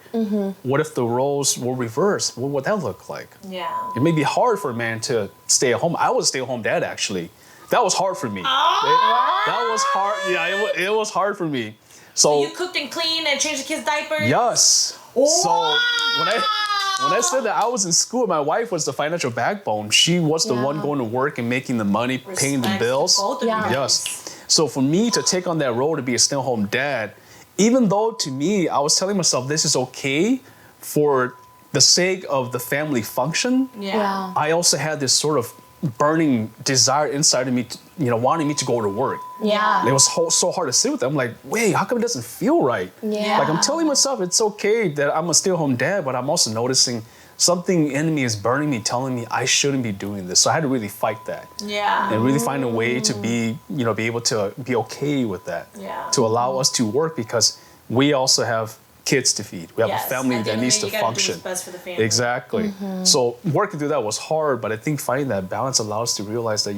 Speaker 2: What if the roles were reversed? What would that look like?
Speaker 4: Yeah.
Speaker 2: It may be hard for a man to stay at home. I was a stay-at-home dad, actually. That was hard for me. That was hard. Yeah, it was hard for me. So
Speaker 4: You cooked and cleaned and changed the kids' diapers?
Speaker 2: yes. So when I said that I was in school, my wife was the financial backbone. She was the one going to work and making the money, paying the
Speaker 4: Respect
Speaker 2: bills.
Speaker 4: to both of
Speaker 3: Yeah.
Speaker 4: you
Speaker 2: Yes.
Speaker 4: guys.
Speaker 2: So for me to take on that role to be a stay-at-home dad, even though to me, I was telling myself this is okay for the sake of the family function,
Speaker 4: Yeah.
Speaker 2: I also had this sort of burning desire inside of me, wanting me to go to work.
Speaker 3: Yeah.
Speaker 2: And it was so hard to sit with it. I'm like, wait, how come it doesn't feel right?
Speaker 3: Yeah.
Speaker 2: Like I'm telling myself it's okay that I'm a stay-at-home dad, but I'm also noticing something in me is burning me, telling me I shouldn't be doing this. So I had to really fight that.
Speaker 4: Yeah.
Speaker 2: And really find a way to be able to be okay with that.
Speaker 4: Yeah.
Speaker 2: To allow us to work because we also have kids to feed. We have
Speaker 4: Yes.
Speaker 2: a family
Speaker 4: At the
Speaker 2: that
Speaker 4: end of
Speaker 2: needs
Speaker 4: the
Speaker 2: to
Speaker 4: day, you gotta do
Speaker 2: function.
Speaker 4: what's best for the family.
Speaker 2: Exactly. So working through that was hard, but I think finding that balance allows us to realize that,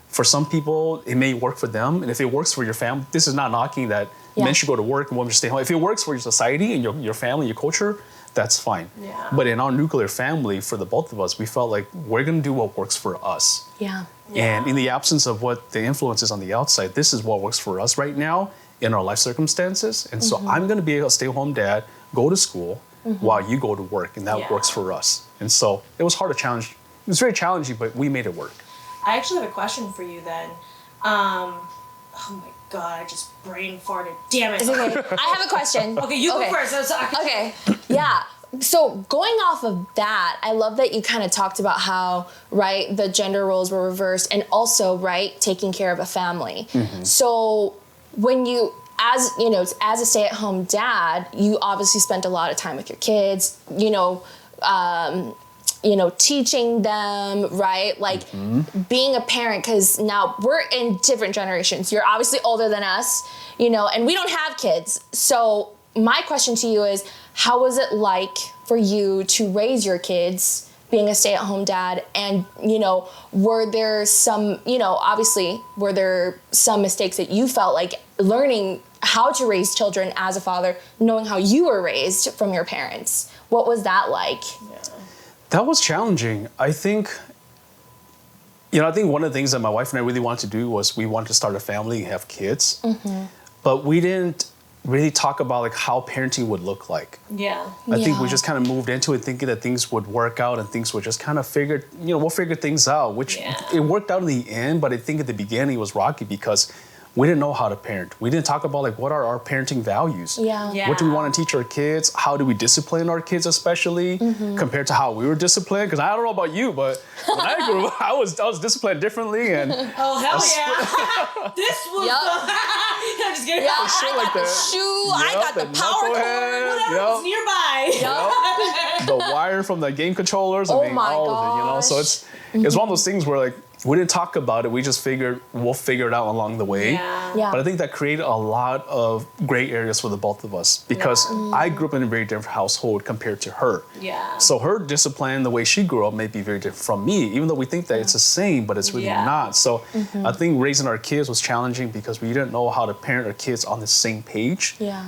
Speaker 2: for some people, it may work for them. And if it works for your family, this is not knocking that men should go to work and women should stay home. If it works for your society and your family, your culture, that's fine.
Speaker 4: Yeah.
Speaker 2: But in our nuclear family, for the both of us, we felt like we're going to do what works for us.
Speaker 3: Yeah.
Speaker 2: And in the absence of what the influence is on the outside, this is what works for us right now in our life circumstances. And so I'm going to be a stay-at-home dad, go to school while you go to work, and that works for us. And so it was hard to challenge. It was very challenging, but we made it work.
Speaker 4: I actually have a question for you then. Oh my god, I just brain farted. Damn it.
Speaker 3: It's okay. I have a question.
Speaker 4: Okay, you go first. I'm sorry.
Speaker 3: Okay. Yeah. So going off of that, I love that you kind of talked about how, right, the gender roles were reversed and also, right, taking care of a family. So when you, as a stay-at-home dad, you obviously spent a lot of time with your kids, teaching them, right? Like being a parent, because now we're in different generations. You're obviously older than us, and we don't have kids. So my question to you is, how was it like for you to raise your kids being a stay-at-home dad? And, were there some, obviously, were there some mistakes that you felt like learning how to raise children as a father, knowing how you were raised from your parents? What was that like?
Speaker 2: That was challenging. I think one of the things that my wife and I really wanted to do was we wanted to start a family and have kids. But we didn't really talk about like how parenting would look like.
Speaker 4: Yeah.
Speaker 2: I think we just kind of moved into it thinking that things would work out and things would just kind of we'll figure things out, which it worked out in the end. But I think at the beginning it was rocky because we didn't know how to parent. We didn't talk about like what are our parenting values.
Speaker 3: Yeah.
Speaker 2: What do we want to teach our kids? How do we discipline our kids, especially compared to how we were disciplined? Because I don't know about you, but when I grew up, I was disciplined differently. And
Speaker 4: Oh hell yeah! This was I'm just kidding.
Speaker 3: Yeah,
Speaker 2: shit
Speaker 3: I
Speaker 2: like
Speaker 3: got the
Speaker 2: that.
Speaker 3: shoe, I got the power cord.
Speaker 4: Whatever was nearby.
Speaker 2: The wire from the game controllers.
Speaker 3: Oh
Speaker 2: I mean,
Speaker 3: my
Speaker 2: all of it. So it's one of those things where like we didn't talk about it. We just figured we'll figure it out along the way.
Speaker 3: Yeah.
Speaker 2: But I think that created a lot of gray areas for the both of us because I grew up in a very different household compared to her.
Speaker 4: Yeah.
Speaker 2: So her discipline, the way she grew up, may be very different from me, even though we think that it's the same, but it's really not. So I think raising our kids was challenging because we didn't know how to parent our kids on the same page.
Speaker 3: Yeah.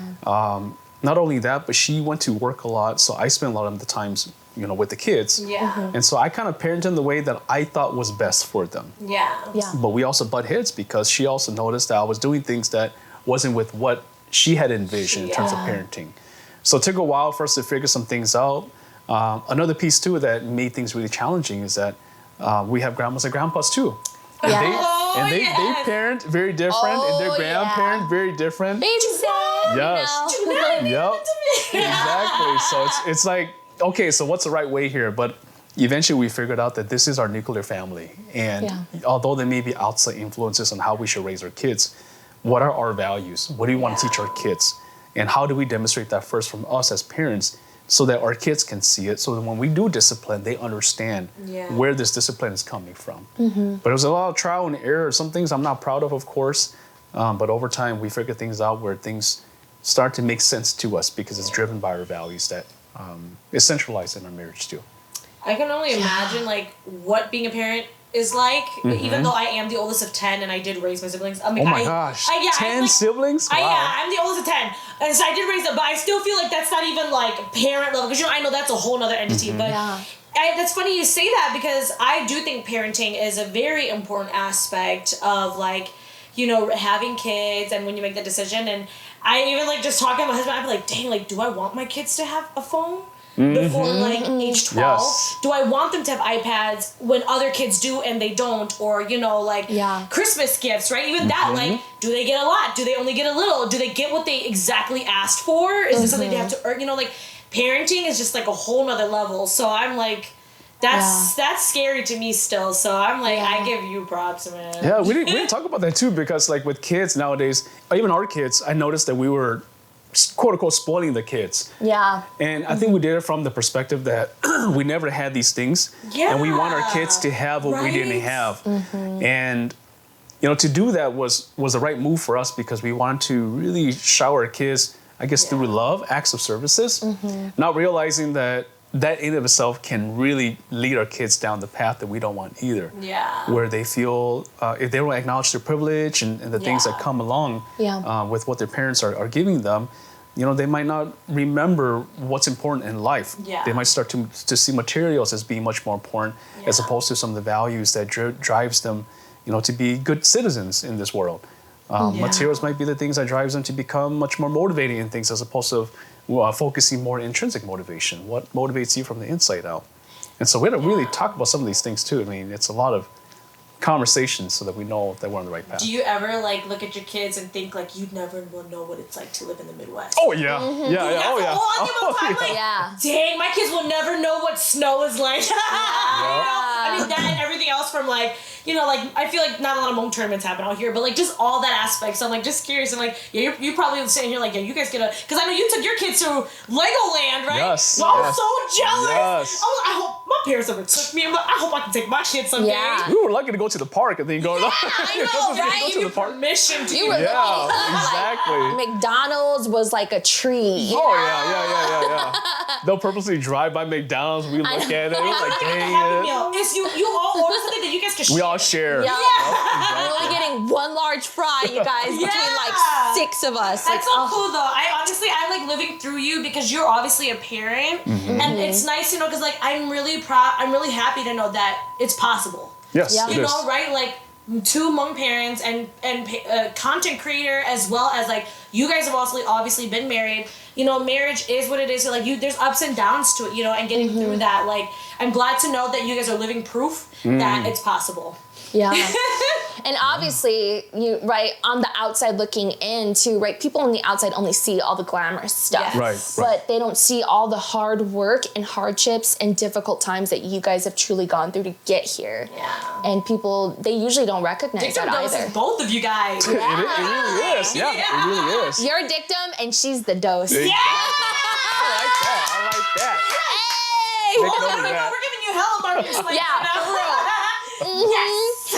Speaker 2: not only that, but she went to work a lot, so I spent a lot of the times, with the kids.
Speaker 4: Yeah.
Speaker 2: And so I kind of parented in the way that I thought was best for them.
Speaker 4: Yeah.
Speaker 3: Yeah.
Speaker 2: But we also butt heads because she also noticed that I was doing things that wasn't with what she had envisioned in terms of parenting. So it took a while for us to figure some things out. Another piece too that made things really challenging is that we have grandmas and grandpas too. And
Speaker 3: Yeah.
Speaker 2: they parent very different, and their grandparent very different.
Speaker 3: Babysit.
Speaker 2: Yes. Yep. Exactly. So it's like, okay, so what's the right way here? But eventually we figured out that this is our nuclear family. And although there may be outside influences on how we should raise our kids, what are our values? What do we want to teach our kids? And how do we demonstrate that first from us as parents so that our kids can see it, so that when we do discipline, they understand where this discipline is coming from. But it was a lot of trial and error. Some things I'm not proud of course. But over time, we figure things out where things start to make sense to us because it's driven by our values that is centralized in our marriage too.
Speaker 4: I can only imagine like what being a parent is like, even though I am the oldest of 10 and I did raise my siblings. I mean,
Speaker 2: Oh my gosh, 10 siblings? Wow.
Speaker 4: I'm the oldest of 10. And so I did raise them, but I still feel like that's not even like parent level, because I know that's a whole nother entity, but that's funny you say that, because I do think parenting is a very important aspect of like, having kids and when you make the decision. And I even like just talking to my husband, I'd be like, dang, like, do I want my kids to have a phone before like age 12?
Speaker 2: Yes.
Speaker 4: Do I want them to have iPads when other kids do and they don't? Or, Christmas gifts, right? Even that, like, do they get a lot? Do they only get a little? Do they get what they exactly asked for? Is this something they have to earn? Like, parenting is just like a whole nother level. So I'm like, that's scary to me still. So I'm like, I give you props, man.
Speaker 2: Yeah, we didn't talk about that too, because like with kids nowadays, even our kids, I noticed that we were quote unquote spoiling the kids.
Speaker 3: Yeah.
Speaker 2: And I think we did it from the perspective that we never had these things.
Speaker 4: Yeah.
Speaker 2: And we want our kids to have what we didn't have. And to do that was the right move for us, because we wanted to really shower our kids, I guess, through love, acts of services, not realizing that in of itself can really lead our kids down the path that we don't want either.
Speaker 4: Yeah.
Speaker 2: Where they feel, if they don't acknowledge their privilege and the things that come along with what their parents are giving them, they might not remember what's important in life.
Speaker 4: Yeah.
Speaker 2: They might start to see materials as being much more important as opposed to some of the values that drives them, to be good citizens in this world. Materials might be the things that drives them to become much more motivating in things, as opposed to focusing more on intrinsic motivation. What motivates you from the inside out? And so we had to really talk about some of these things too. I mean, it's a lot of conversations so that we know that we're on the right path.
Speaker 4: Do you ever like look at your kids and think like you'd never will know what it's like to live in the Midwest?
Speaker 2: Oh yeah, yeah.
Speaker 4: Dang, my kids will never know what snow is like. I mean, that and everything else from like, like I feel like not a lot of Hmong tournaments happen out here, but like just all that aspect. So I'm like just curious. And like, you probably sitting here like, you guys get because I know you took your kids to Legoland, right?
Speaker 2: Yes.
Speaker 4: Well, I'm so jealous.
Speaker 2: Yes.
Speaker 4: I hope my parents ever took me. I hope I can take my kids someday.
Speaker 3: Yeah.
Speaker 2: We were lucky to go to the park and then go.
Speaker 4: I know, right?
Speaker 2: Go to the park.
Speaker 4: Permission to
Speaker 3: You were
Speaker 2: Exactly.
Speaker 3: McDonald's was like a tree.
Speaker 2: Oh yeah. They'll purposely drive by McDonald's. We look at it. We're like, dang it.
Speaker 4: It's you all order something that you guys can share.
Speaker 2: We all share.
Speaker 3: Yeah. We're only getting one large fry, you guys, between like 6 of us.
Speaker 4: That's so cool though. I'm like living through you, because you're obviously a parent, and it's nice to know, because like I'm really proud. I'm really happy to know that it's possible.
Speaker 2: Yes,
Speaker 3: Yeah.
Speaker 2: it is.
Speaker 4: Right? Like 2 Hmong parents and content creator, as well as like you guys have also obviously been married. Marriage is what it is. So like there's ups and downs to it. And getting through that. Like I'm glad to know that you guys are living proof that it's possible.
Speaker 3: Yeah. And obviously, on the outside looking in too, right? People on the outside only see all the glamorous stuff.
Speaker 4: Yes.
Speaker 2: Right.
Speaker 3: But they don't see all the hard work and hardships and difficult times that you guys have truly gone through to get here.
Speaker 4: Yeah.
Speaker 3: And people, they usually don't recognize that
Speaker 4: Dictumdose
Speaker 3: either.
Speaker 4: is both of you guys.
Speaker 2: It really is. Yeah, it really is.
Speaker 3: You're dictum and she's the dose.
Speaker 2: Exactly.
Speaker 4: Yeah!
Speaker 2: I like that.
Speaker 3: Hey!
Speaker 2: Make note of that.
Speaker 4: We're giving you hell, Marcus. Like,
Speaker 3: Yes.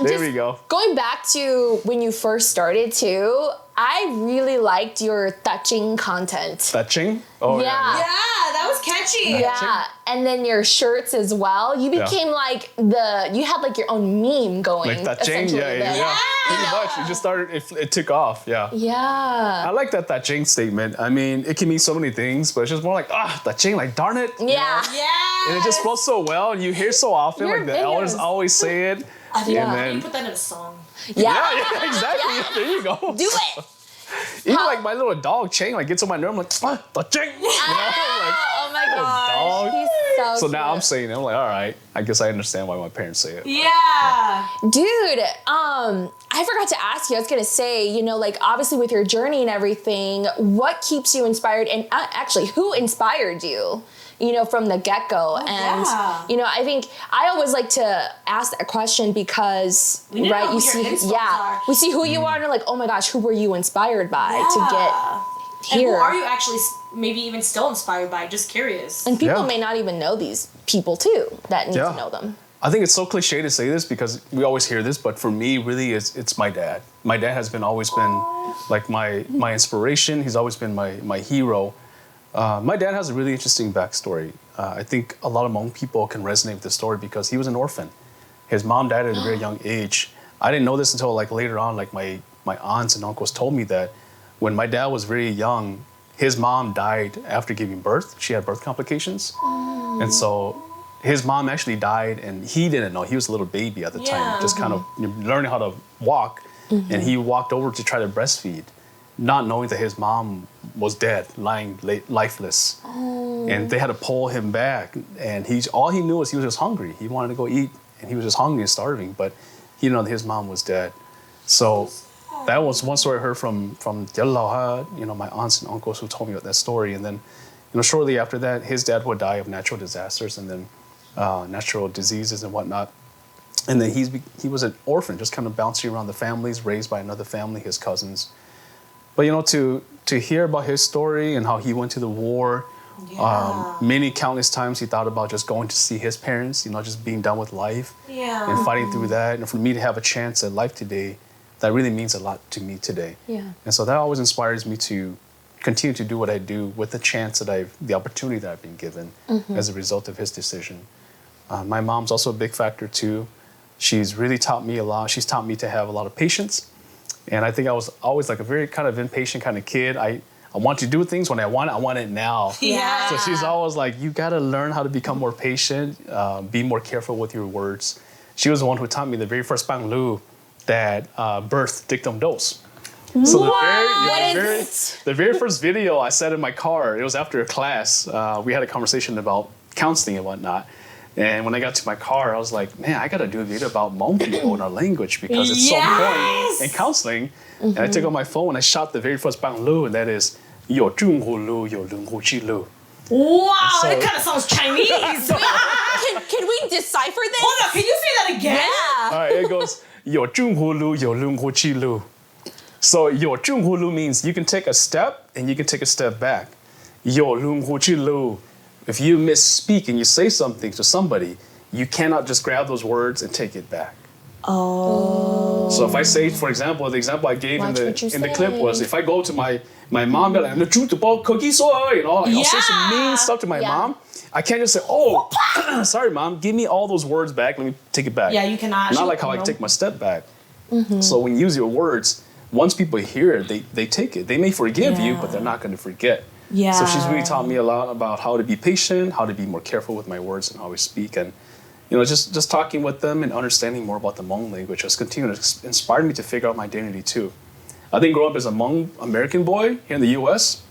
Speaker 2: There we go.
Speaker 3: Going back to when you first started too, I really liked your touching content.
Speaker 2: Touching? Oh
Speaker 3: Yeah.
Speaker 4: Yeah, that was catchy. catchy.
Speaker 3: Yeah, and then your shirts as well. You became like you had like your own meme going.
Speaker 2: Like that chain,
Speaker 3: essentially.
Speaker 2: yeah. Pretty much. It just started. It took off. Yeah.
Speaker 3: Yeah.
Speaker 2: I like that chain statement. I mean, it can mean so many things, but it's just more like that chain. Like darn it.
Speaker 3: Yeah.
Speaker 4: Yeah.
Speaker 2: And it just flows so well, and you hear so often.
Speaker 3: Your
Speaker 2: Like the elders
Speaker 3: videos.
Speaker 2: always say it.
Speaker 4: I think
Speaker 2: And
Speaker 4: you put that in a song.
Speaker 3: Yeah.
Speaker 2: Yeah, exactly.
Speaker 3: Yeah.
Speaker 2: There you go.
Speaker 3: Do it.
Speaker 2: Even like my little dog chain, like gets on my nerve. I'm like, the chain. You know, like,
Speaker 3: Oh my gosh.
Speaker 2: dog.
Speaker 3: He's so
Speaker 2: So now I'm
Speaker 3: cute.
Speaker 2: saying it. I'm like, all right. I guess I understand why my parents say it.
Speaker 4: Yeah.
Speaker 3: Dude, I forgot to ask you. I was gonna say, you know, like obviously with your journey and everything, what keeps you inspired? And actually, who inspired you? You know, from the get-go. And
Speaker 4: yeah.
Speaker 3: you know, I think I always like to ask that question because
Speaker 4: We need to know who
Speaker 3: you
Speaker 4: your
Speaker 3: see,
Speaker 4: inspo are.
Speaker 3: we see who you are, and you're like, oh my gosh, who were you inspired by to get
Speaker 4: And
Speaker 3: here?
Speaker 4: who are you actually maybe even still inspired by? Just curious.
Speaker 3: And people
Speaker 2: Yeah.
Speaker 3: may not even know these people too that need
Speaker 2: Yeah.
Speaker 3: to know them.
Speaker 2: I think it's so cliche to say this because we always hear this, but for me, really, it's my dad. My dad has always been like my inspiration. He's always been my hero. My dad has a really interesting backstory. I think a lot of Hmong people can resonate with the story because he was an orphan. His mom died at a very young age. I didn't know this until like later on. Like my aunts and uncles told me that when my dad was very young, his mom died after giving birth. She had birth complications, and so his mom actually died, and he didn't know. He was a little baby at the time, just kind of learning how to walk, and he walked over to try to breastfeed, not knowing that his mom was dead, lying lifeless. And they had to pull him back, and all he knew was he was just hungry. He wanted to go eat, and he was just hungry and starving, but he didn't know that his mom was dead. So that was one story I heard from 𝗕𝗱𝗱𝗶𝗶, you know, my aunts and uncles who told me about that story. And then, you know, shortly after that, his dad would die of natural disasters and then natural diseases and whatnot. And then he was an orphan, just kind of bouncing around the families, raised by another family, his cousins. But, you know, to hear about his story and how he went to the war, many countless times he thought about just going to see his parents, you know, just being done with life and fighting through that. And for me to have a chance at life today, that really means a lot to me today.
Speaker 3: Yeah.
Speaker 2: And so that always inspires me to continue to do what I do with the chance that the opportunity that I've been given as a result of his decision. My mom's also a big factor too. She's really taught me a lot. She's taught me to have a lot of patience. And I think I was always like a very kind of impatient kind of kid. I want to do things when I want it now.
Speaker 4: Yeah.
Speaker 2: So she's always like, you gotta learn how to become more patient, be more careful with your words. She was the one who taught me the very first 𝗙𝗱𝗋 that birthed Dictumdose. So the very first video I said in my car, it was after a class. We had a conversation about counseling and whatnot. And when I got to my car, I was like, man, I got to do a video about Hmong people and our language because it's so important in counseling. And I took out my phone and I shot the very first 𝗙𝗱𝗋 and that is, 有中呼噜有轮呼气噜.
Speaker 4: Wow,
Speaker 2: So-
Speaker 4: that kind of sounds Chinese.
Speaker 3: Can we decipher this?
Speaker 4: Hold on, can you say that again?
Speaker 3: Yeah.
Speaker 2: All right, it goes, 有中呼噜有轮呼气噜. So 有中呼噜 means you can take a step and you can take a step back. 有轮呼气噜. If you misspeak and you say something to somebody, you cannot just grab those words and take it back.
Speaker 3: Oh.
Speaker 2: So if I say, for example, the example I gave
Speaker 3: Watch what you
Speaker 2: in the clip
Speaker 3: say.
Speaker 2: was, if I go to my mom, and the truth about cookies, you know, I'll say some mean stuff to my
Speaker 3: Yeah.
Speaker 2: mom. I can't just say, oh, sorry, mom, give me all those words back. Let me take it back.
Speaker 4: Yeah, you cannot.
Speaker 2: Not like how I take my step back. So when you use your words, once people hear it, they take it. They may forgive you, but they're not going to forget.
Speaker 4: Yeah.
Speaker 2: So she's really taught me a lot about how to be patient, how to be more careful with my words and how I speak. And, you know, just talking with them and understanding more about the Hmong language has continued to inspire me to figure out my identity too. I think growing up as a Hmong American boy here in the U.S.,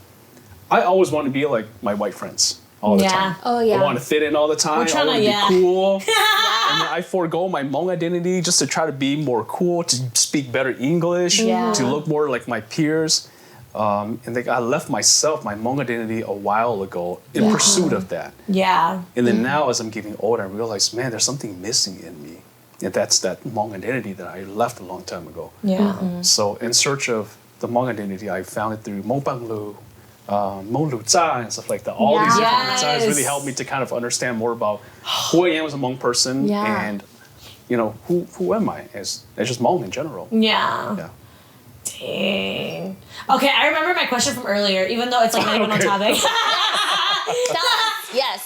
Speaker 2: I always wanted to be like my white friends all the time.
Speaker 3: Oh, yeah.
Speaker 2: I want to fit in all the time.
Speaker 4: trying
Speaker 2: I want
Speaker 4: to-
Speaker 2: to be cool. And then I forego my Hmong identity just to try to be more cool, to speak better English,
Speaker 3: Yeah.
Speaker 2: to look more like my peers. And like I left myself, my Hmong identity a while ago in pursuit of that.
Speaker 4: Yeah.
Speaker 2: And then now as I'm getting older, I realize, man, there's something missing in me. And that's that Hmong identity that I left a long time ago.
Speaker 4: Yeah.
Speaker 2: So in search of the Hmong identity, I found it through Hmong Bang Lu, Hmong Lu Tza, and stuff like that. All these different
Speaker 4: Yes.
Speaker 2: Tsas really helped me to kind of understand more about who I am as a Hmong person
Speaker 3: Yeah.
Speaker 2: and, you know, who am I as just Hmong in general.
Speaker 4: Yeah.
Speaker 2: Yeah.
Speaker 4: Dang. Okay, I remember my question from earlier, even though it's like not even on
Speaker 2: Okay.
Speaker 4: topic.
Speaker 3: Tell us. Yes.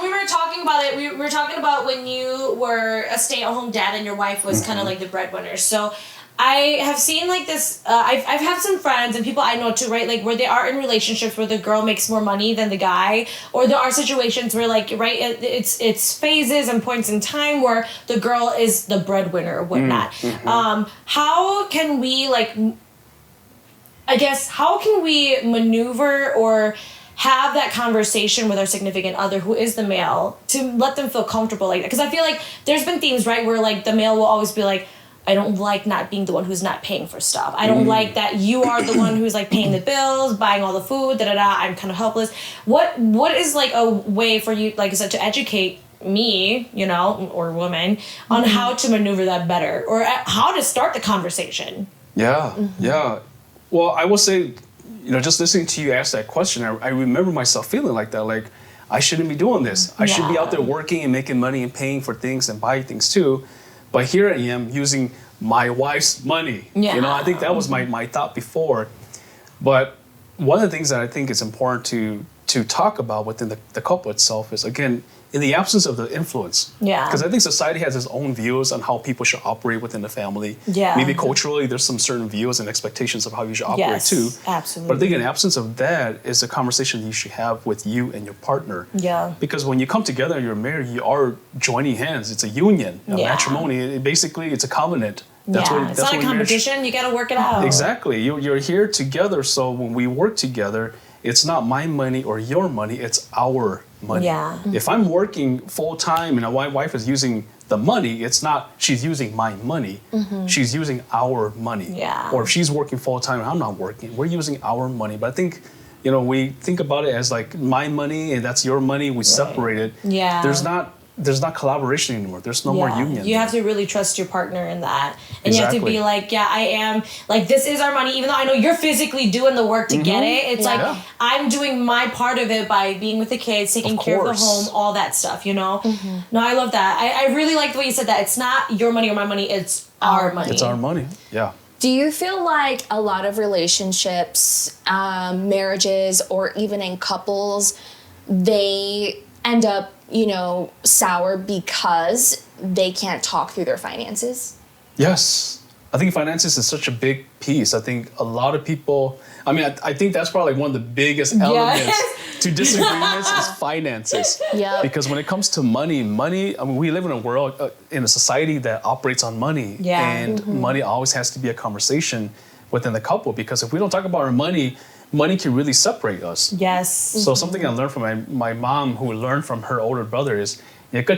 Speaker 4: when we were talking about it, we were talking about when you were a stay-at-home dad and your wife was kind of like the breadwinner. So I have seen like this, I've had some friends and people I know too, right? Like where they are in relationships where the girl makes more money than the guy, or there are situations where like, right, it's phases and points in time where the girl is the breadwinner or whatnot. How can we like, I guess, how can we maneuver or have that conversation with our significant other who is the male to let them feel comfortable like that? Because I feel like there's been themes, right, where like the male will always be like, I don't like not being the one who's not paying for stuff. I don't like that you are the one who's like paying the bills, buying all the food, I'm kind of helpless. What is like a way for you, like I said, to educate me, you know, or woman on how to maneuver that better or how to start the conversation?
Speaker 2: Yeah. Well, I will say, you know, just listening to you ask that question, I remember myself feeling like that, like I shouldn't be doing this. I should be out there working and making money and paying for things and buying things too. But here I am using my wife's money.
Speaker 4: Yeah.
Speaker 2: You know, I think that was my thought before. But one of the things that I think is important to talk about within the couple itself is, again, in the absence of the influence.
Speaker 4: Yeah.
Speaker 2: Because I think society has its own views on how people should operate within the family.
Speaker 4: Yeah.
Speaker 2: Maybe culturally, there's some certain views and expectations of how you should operate too.
Speaker 4: Absolutely.
Speaker 2: But I think in absence of that is a conversation you should have with you and your partner.
Speaker 4: Yeah.
Speaker 2: Because when you come together and you're married, you are joining hands. It's a union. Matrimony, basically, it's a covenant.
Speaker 4: It's not a competition. You got to work it out.
Speaker 2: Exactly. You're here together. So when we work together, it's not my money or your money. It's our money.
Speaker 4: Yeah.
Speaker 2: If I'm working full time and my wife is using the money, it's not she's using my money. She's using our money.
Speaker 4: Yeah.
Speaker 2: Or if she's working full time and I'm not working, we're using our money. But I think, you know, we think about it as like my money and that's your money. We separate it.
Speaker 4: Yeah.
Speaker 2: There's not collaboration anymore. There's no more union.
Speaker 4: You have to really trust your partner in that. And you have to be like, I am, like, this is our money, even though I know you're physically doing the work to get it. It's like, I'm doing my part of it by being with the kids, taking care of the home, all that stuff, you know? No, I love that. I really like the way you said that. It's not your money or my money, it's our money.
Speaker 2: It's our money, yeah.
Speaker 3: Do you feel like a lot of relationships, marriages, or even in couples, they end up, you know, sour because they can't talk through their finances?
Speaker 2: Yes. I think finances is such a big piece. I think a lot of people, I mean, I think that's probably like one of the biggest elements to disagreements is finances.
Speaker 3: Yeah.
Speaker 2: Because when it comes to money, I mean, we live in a world, in a society that operates on money.
Speaker 4: Yeah.
Speaker 2: And money always has to be a conversation within the couple, because if we don't talk about our money can really separate us.
Speaker 4: Yes.
Speaker 2: So something I learned from my mom, who learned from her older brother, is if you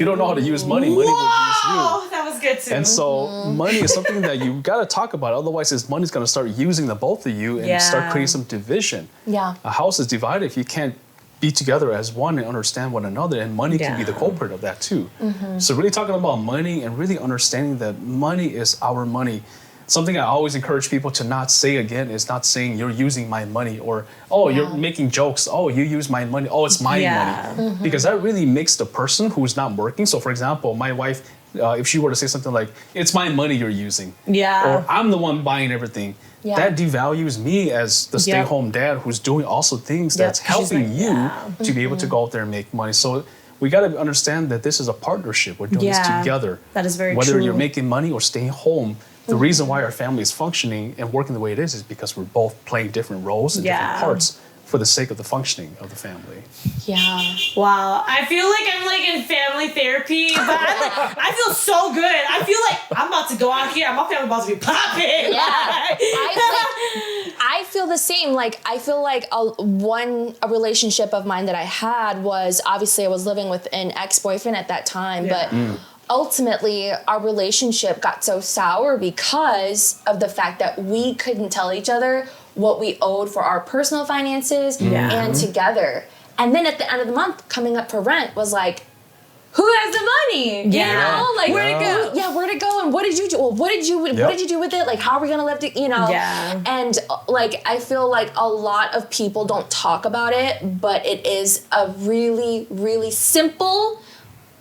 Speaker 2: don't know how to use money will use you.
Speaker 4: Oh, that was good too.
Speaker 2: And so money is something that you got to talk about. Otherwise, money's going to start using the both of you and start creating some division.
Speaker 3: Yeah.
Speaker 2: A house is divided if you can't be together as one and understand one another, and money can be the culprit of that too. So really talking about money and really understanding that money is our money. Something I always encourage people to not say again is not saying you're using my money, or, you're making jokes. Oh, you use my money. Oh, it's my money. Because that really makes the person who's not working. So for example, my wife, if she were to say something like, it's my money you're using. Or I'm the one buying everything. That devalues me as the stay-home dad who's doing also things that's helping you to be able to go out there and make money. So we got to understand that this is a partnership. We're doing this together.
Speaker 4: That is very
Speaker 2: Whether
Speaker 4: true.
Speaker 2: you're making money or staying home, the reason why our family is functioning and working the way it is because we're both playing different roles and different parts for the sake of the functioning of the family.
Speaker 3: Yeah.
Speaker 4: Wow. I feel like I'm like in family therapy, but I feel so good. I feel like I'm about to go out here and my family about to be popping.
Speaker 3: Yeah. I feel the same. Like, I feel like a relationship of mine that I had was, obviously I was living with an ex-boyfriend at that time, but ultimately our relationship got so sour because of the fact that we couldn't tell each other what we owed for our personal finances and together. And then at the end of the month, coming up for rent was like, who has the money? You know, like where'd it go? Yeah, where'd it go? And what did you do? Well, what did you do with it? Like, how are we gonna live? And like, I feel like a lot of people don't talk about it, but it is a really, really simple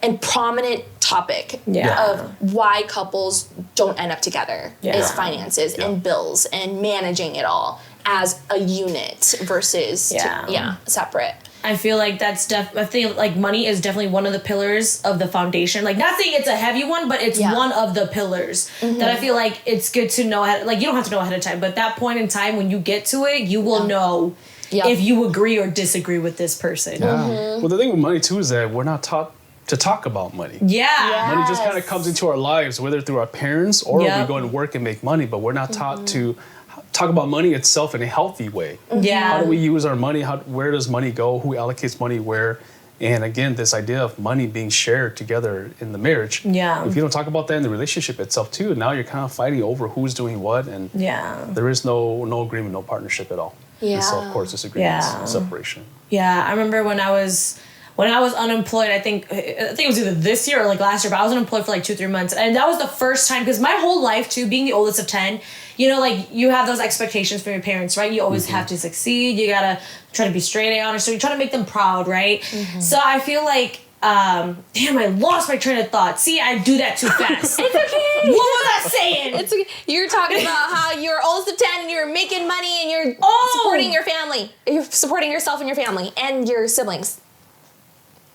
Speaker 3: and prominent topic of why couples don't end up together is finances and bills and managing it all as a unit versus separate.
Speaker 4: I feel like that's I think like money is definitely one of the pillars of the foundation. Like, not saying it's a heavy one, but it's one of the pillars that I feel like it's good to know. Like, you don't have to know ahead of time, but that point in time when you get to it, you will know if you agree or disagree with this person.
Speaker 2: Yeah. Well, the thing with money too is that we're not taught to talk about money.
Speaker 4: Yeah.
Speaker 2: Money just kind of comes into our lives, whether through our parents or we go and work and make money, but we're not taught to talk about money itself in a healthy way.
Speaker 4: Yeah.
Speaker 2: How do we use our money? Where does money go? Who allocates money where? And again, this idea of money being shared together in the marriage.
Speaker 4: Yeah.
Speaker 2: If you don't talk about that in the relationship itself too, now you're kind of fighting over who's doing what, and there is no agreement, no partnership at all.
Speaker 3: Yeah.
Speaker 2: And so of course disagreements, separation.
Speaker 4: Yeah, I remember when I was unemployed, I think it was either this year or like last year, but I was unemployed for like 2-3 months. And that was the first time, because my whole life too, being the oldest of 10, you know, like you have those expectations from your parents, right? You always have to succeed. You gotta try to be straight A honors. So you try to make them proud, right? So I feel like, damn, I lost my train of thought. See, I do that too fast.
Speaker 3: It's okay.
Speaker 4: What was I saying?
Speaker 3: It's okay. You're talking about how you're oldest of 10 and you're making money and you're supporting your family. You're supporting yourself and your family and your siblings.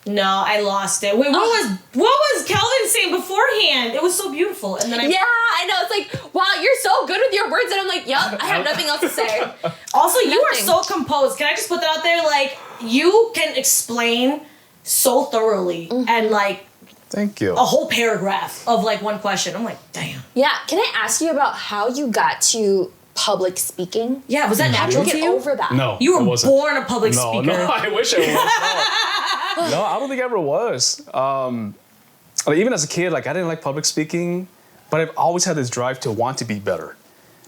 Speaker 4: No, I lost it. Wait, what was Calvin saying beforehand? It was so beautiful. And then
Speaker 3: I know. It's like, wow, you're so good with your words. And I'm like, yup, I have nothing else to say.
Speaker 4: Also, you are so composed. Can I just put that out there? Like, you can explain so thoroughly and like
Speaker 2: Thank you.
Speaker 4: a whole paragraph of like one question. I'm like, damn.
Speaker 3: Yeah. Can I ask you about how you got to public speaking?
Speaker 4: Yeah, was that natural to
Speaker 3: Get
Speaker 4: you?
Speaker 3: over that.
Speaker 2: No,
Speaker 4: You
Speaker 2: it
Speaker 4: were
Speaker 2: wasn't.
Speaker 4: born a public speaker.
Speaker 2: No, I wish I was. No, I don't think I ever was. Like, even as a kid, like I didn't like public speaking, but I've always had this drive to want to be better.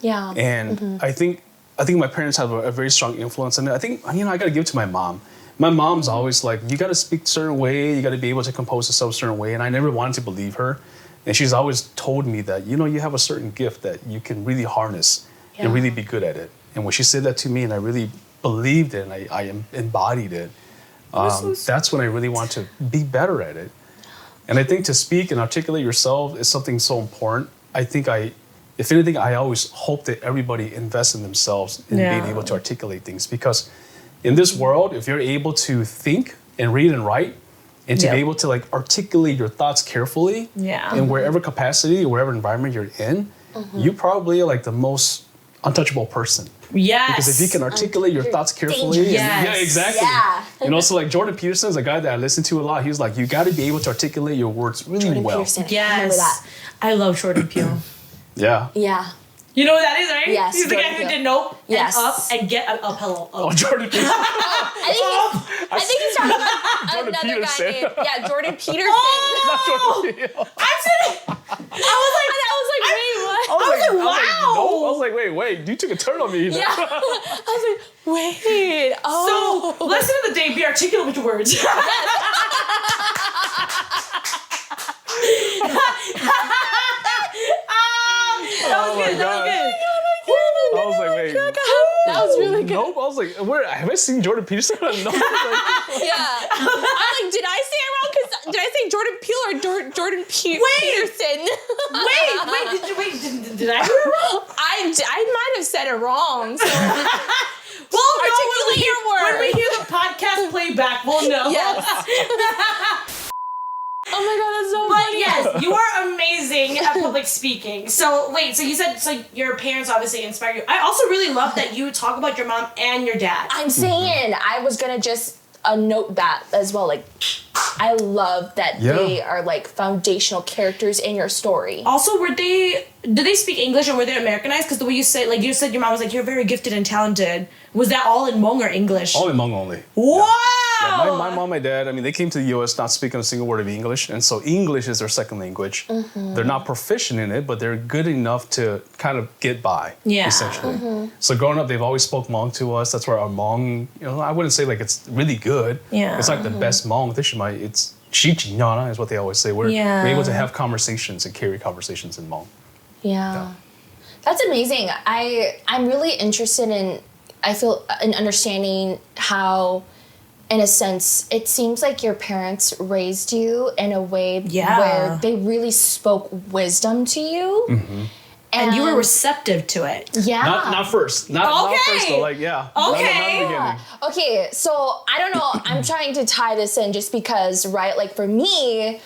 Speaker 3: Yeah.
Speaker 2: And I think my parents have a very strong influence on it. I think, I got to give it to my mom. My mom's always like, you got to speak a certain way, you got to be able to compose yourself a certain way, and I never wanted to believe her. And she's always told me that, you have a certain gift that you can really harness and really be good at it. And when she said that to me, and I really believed it, and I embodied it, that's when I really want to be better at it. And I think to speak and articulate yourself is something so important. I think if anything, I always hope that everybody invests in themselves in being able to articulate things. Because in this world, if you're able to think and read and write, and to be able to like articulate your thoughts carefully, in wherever capacity or wherever environment you're in, you probably are like the most untouchable person.
Speaker 4: Yes.
Speaker 2: Because if you can articulate your thoughts carefully. Yeah, exactly. Yeah. So like Jordan Peterson is a guy that I listen to a lot. He's like, you got to be able to articulate your words really
Speaker 3: Jordan
Speaker 2: well.
Speaker 3: Peterson.
Speaker 4: Yes.
Speaker 3: Remember that.
Speaker 4: I love Jordan Peele.
Speaker 2: Yeah.
Speaker 3: Yeah.
Speaker 4: You know what that is, right?
Speaker 3: Yes.
Speaker 4: He's the guy who did Nope
Speaker 3: Yes.
Speaker 4: and Up and Get an Up. Hello.
Speaker 2: Oh, Jordan Peterson.
Speaker 3: I think he's talking about
Speaker 2: Jordan
Speaker 3: another
Speaker 2: Peterson.
Speaker 3: guy named Jordan Peterson.
Speaker 2: Not Jordan Peele.
Speaker 3: I was like, wait, what?
Speaker 2: I was like,
Speaker 4: wow.
Speaker 2: No. I was like, wait, you took a turn on me.
Speaker 3: Yeah. I was like, wait. Oh.
Speaker 4: So, lesson of the day, be articulate with your words. That was good.
Speaker 2: I was like, wait.
Speaker 3: That was really good.
Speaker 2: Nope. I was like, where have I seen Jordan Peterson? No.
Speaker 3: Yeah. I'm like, did I say it wrong? Because did I say Jordan Peele or Jordan Peterson?
Speaker 4: Did I hear it wrong?
Speaker 3: I might have said it wrong. So.
Speaker 4: Well,
Speaker 3: articulate your words.
Speaker 4: When we hear the podcast playback, we'll know.
Speaker 3: Yes. Oh my god, that's so funny.
Speaker 4: Yes, you are amazing at public speaking. So you said your parents obviously inspired you. I also really love that you talk about your mom and your dad.
Speaker 3: I'm saying I was gonna just note that as well. Like, I love that they are like foundational characters in your story.
Speaker 4: Also, did they speak English or were they Americanized? Because the way you said, like you said, your mom was like, you're very gifted and talented. Was that all in Hmong or English?
Speaker 2: All in Hmong only.
Speaker 4: Wow!
Speaker 2: Yeah, my mom, my dad, they came to the U.S. not speaking a single word of English, and so English is their second language. They're not proficient in it, but they're good enough to kind of get by, essentially. So growing up, they've always spoke Hmong to us. That's where our Hmong, I wouldn't say like it's really good. Yeah. It's like the best Hmong. It's Chichinyana is what they always say. We're able to have conversations and carry conversations in Hmong.
Speaker 3: Yeah. That's amazing. I'm really interested in understanding how, in a sense, it seems like your parents raised you in a way where they really spoke wisdom to you.
Speaker 1: And you were receptive to it.
Speaker 3: Yeah.
Speaker 2: Not first. Not first though. Like, yeah.
Speaker 1: Okay.
Speaker 2: Not the beginning.
Speaker 3: Okay, so I don't know. I'm trying to tie this in just because, right? Like for me,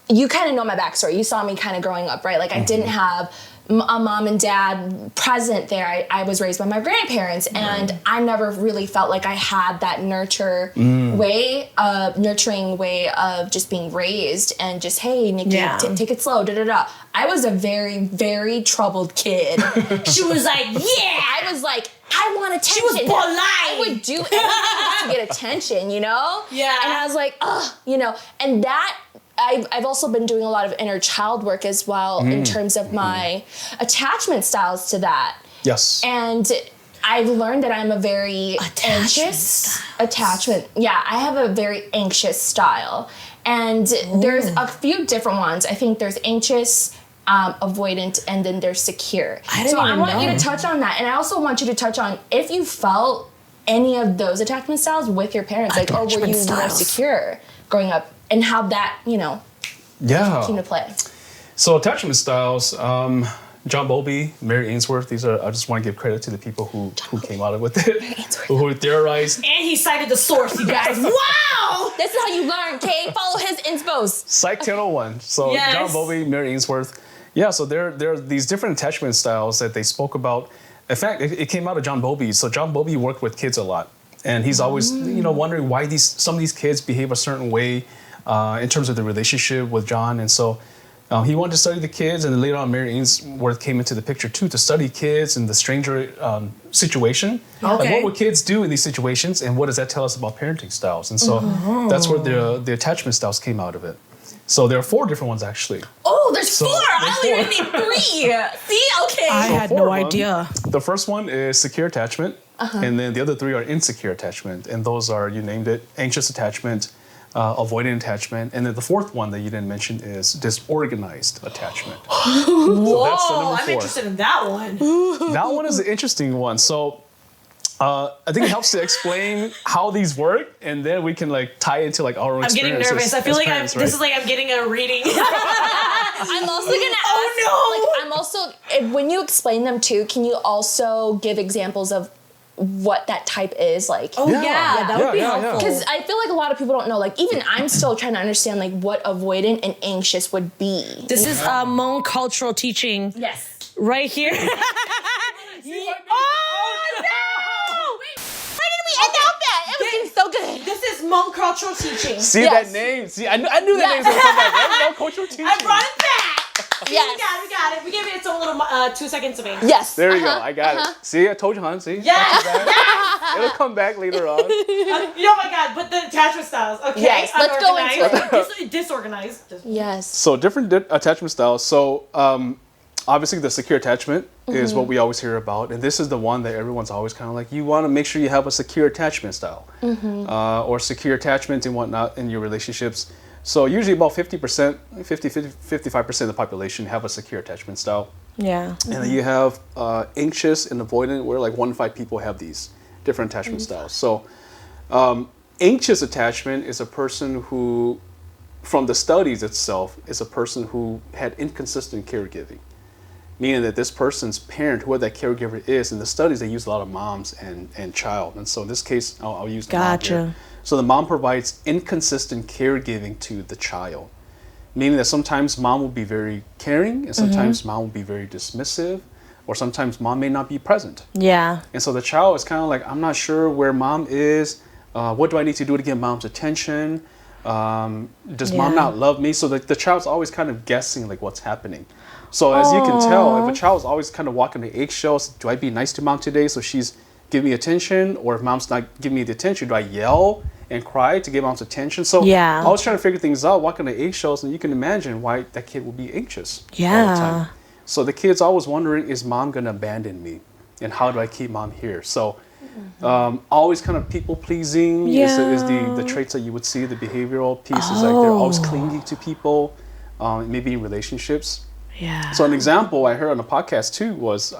Speaker 3: you kind of know my backstory. You saw me kind of growing up, right? Like I didn't have a mom and dad present there. I was raised by my grandparents, and I never really felt like I had that nurturing way of just being raised and just, hey, Nikki, take it slow, da-da-da. I was a very, very troubled kid.
Speaker 1: She was like, yeah.
Speaker 3: I was like, I want attention.
Speaker 1: She was polite.
Speaker 3: I would do anything just to get attention, you know?
Speaker 1: Yeah.
Speaker 3: And I was like, ugh, you know, and that, I've also been doing a lot of inner child work as well in terms of my attachment styles to that.
Speaker 2: Yes.
Speaker 3: And I've learned that I'm a very anxious attachment. Yeah, I have a very anxious style. And there's a few different ones. I think there's anxious, avoidant, and then there's secure. I want you to touch on that. And I also want you to touch on if you felt any of those attachment styles with your parents, like, or were you more secure growing up, and how that, you know, came to play.
Speaker 2: So attachment styles, John Bowlby, Mary Ainsworth, these are, I just want to give credit to the people who came out with it, who theorized.
Speaker 1: And he cited the source, you guys. Wow!
Speaker 3: This is how you learn, okay? Follow his inspos.
Speaker 2: Psych 1001. So John Bowlby, Mary Ainsworth. Yeah, so there are these different attachment styles that they spoke about. In fact, it came out of John Bowlby. So John Bowlby worked with kids a lot. And he's always, wondering why some of these kids behave a certain way in terms of the relationship with John. And so he wanted to study the kids, and then later on Mary Ainsworth came into the picture too, to study kids and the stranger situation. Like, what would kids do in these situations, and what does that tell us about parenting styles? And so that's where the attachment styles came out of it. So there are 4 different ones actually.
Speaker 1: Oh, there's 4. I only even need 3. See, okay. I had no idea.
Speaker 2: The first one is secure attachment, and then the other 3 are insecure attachment, and those are, you named it, anxious attachment, avoidant attachment, and then the 4th one that you didn't mention is disorganized attachment.
Speaker 1: Whoa,
Speaker 2: so that's the number 4.
Speaker 1: I'm interested in that one.
Speaker 2: That one is an interesting one. So I think it helps to explain how these work, and then we can like tie into like our own experiences.
Speaker 1: I'm getting nervous. I feel like
Speaker 2: parents,
Speaker 1: this is like I'm getting a reading.
Speaker 3: I'm also gonna ask.
Speaker 1: Oh no!
Speaker 3: Like, I'm also, when you explain them too, can you also give examples of what that type is? Like,
Speaker 1: that would be helpful.
Speaker 3: Because I feel like a lot of people don't know. Like, even I'm still trying to understand like what avoidant and anxious would be.
Speaker 1: This is Hmong cultural teaching.
Speaker 3: Yes.
Speaker 1: Right here. Oh no!
Speaker 3: Why did we end up that? It was so good.
Speaker 1: This is Hmong cultural teaching.
Speaker 2: See that name? See, I knew that name was gonna come back. Right? Cultural teaching.
Speaker 1: I brought it back.
Speaker 3: Yes.
Speaker 1: We got it. We gave it its own little 2 seconds of ink.
Speaker 3: Yes.
Speaker 2: There you go. I got it. See, I told you, hon. See?
Speaker 1: Yeah.
Speaker 2: It'll come back later on.
Speaker 1: Oh my God, but the attachment styles. Okay.
Speaker 3: Yes, let's go into
Speaker 1: it. Disorganized.
Speaker 3: Yes.
Speaker 2: So different attachment styles. So obviously the secure attachment is what we always hear about. And this is the one that everyone's always kind of like, you want to make sure you have a secure attachment style or secure attachment and whatnot in your relationships. So usually about 50%, 55% of the population have a secure attachment style.
Speaker 1: Yeah.
Speaker 2: And then you have anxious and avoidant, where like 1 in 5 people have these different attachment styles. So anxious attachment is a person who, from the studies itself, is a person who had inconsistent caregiving. Meaning that this person's parent, whoever that caregiver is, in the studies they use a lot of moms and child. And so in this case, I'll use the mom here. So the mom provides inconsistent caregiving to the child. Meaning that sometimes mom will be very caring, and sometimes mom will be very dismissive, or sometimes mom may not be present.
Speaker 1: Yeah.
Speaker 2: And so the child is kind of like, I'm not sure where mom is. What do I need to do to get mom's attention? Does mom not love me? So the child's always kind of guessing like what's happening. So as you can tell, if a child's always kind of walking the eggshells, do I be nice to mom today so she's giving me attention? Or if mom's not giving me the attention, do I yell and cry to get mom's attention? So I was trying to figure things out, walking the eggshells, and you can imagine why that kid would be anxious all the time. So the kid's always wondering, is mom going to abandon me? And how do I keep mom here? So always kind of people pleasing is the traits that you would see. The behavioral piece is like they're always clinging to people, maybe in relationships.
Speaker 1: Yeah.
Speaker 2: So an example I heard on a podcast too was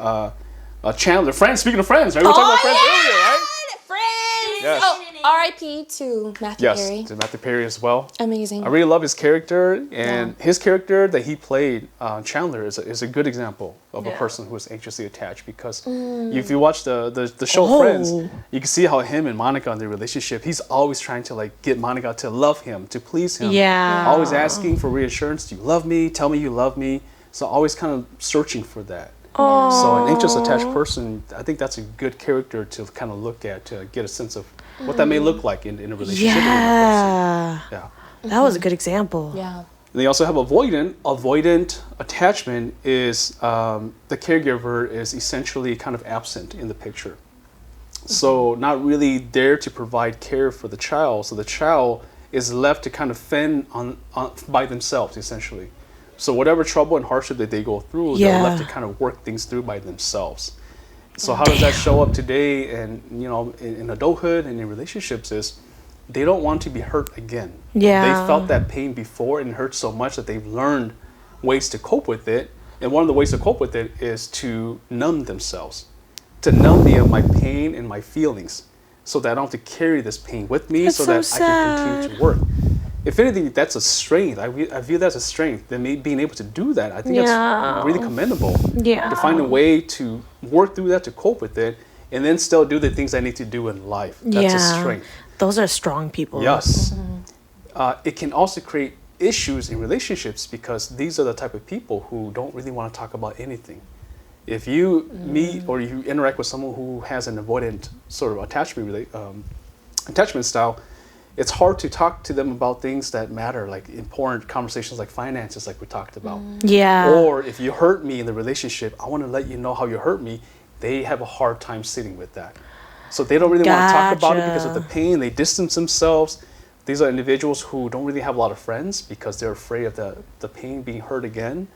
Speaker 2: Chandler, friends. Speaking of friends, right? We were talking about friends earlier, right?
Speaker 3: Friends.
Speaker 2: Yes.
Speaker 3: Oh, R.I.P. to Matthew Perry.
Speaker 2: Yes, to Matthew Perry as well.
Speaker 3: Amazing.
Speaker 2: I really love his character, and his character that he played, Chandler, is a good example of a person who is anxiously attached. Because if you watch the show Friends, you can see how him and Monica in their relationship, he's always trying to like get Monica to love him, to please him.
Speaker 5: Yeah.
Speaker 2: Always asking for reassurance. Do you love me? Tell me you love me. So always kind of searching for that. So an anxious attached person, I think that's a good character to kind of look at, to get a sense of what that may look like in a relationship.
Speaker 5: Yeah.
Speaker 2: Yeah.
Speaker 5: That was a good example.
Speaker 3: Yeah.
Speaker 2: And they also have avoidant. Avoidant attachment is the caregiver is essentially kind of absent in the picture. So not really there to provide care for the child. So the child is left to kind of fend on by themselves, essentially. So whatever trouble and hardship that they go through, they're left to kind of work things through by themselves. So how does that show up today and, you know, in adulthood and in relationships is they don't want to be hurt again.
Speaker 5: Yeah.
Speaker 2: They felt that pain before and it hurt so much that they've learned ways to cope with it. And one of the ways to cope with it is to numb themselves, to numb me of my pain and my feelings so that I don't have to carry this pain with me.
Speaker 5: That's
Speaker 2: so that
Speaker 5: so
Speaker 2: I can continue to work. If anything, that's a strength. I view that as a strength. That being able to do that, I think that's really commendable.
Speaker 5: Yeah.
Speaker 2: To find a way to work through that, to cope with it, and then still do the things I need to do in life. That's a strength.
Speaker 5: Those are strong people.
Speaker 2: Yes. It can also create issues in relationships because these are the type of people who don't really want to talk about anything. If you meet or you interact with someone who has an avoidant sort of attachment style, it's hard to talk to them about things that matter, like important conversations like finances, like we talked about.
Speaker 5: Yeah.
Speaker 2: Or if you hurt me in the relationship, I want to let you know how you hurt me. They have a hard time sitting with that. So they don't really want to talk about it because of the pain. They distance themselves. These are individuals who don't really have a lot of friends because they're afraid of the pain being hurt again.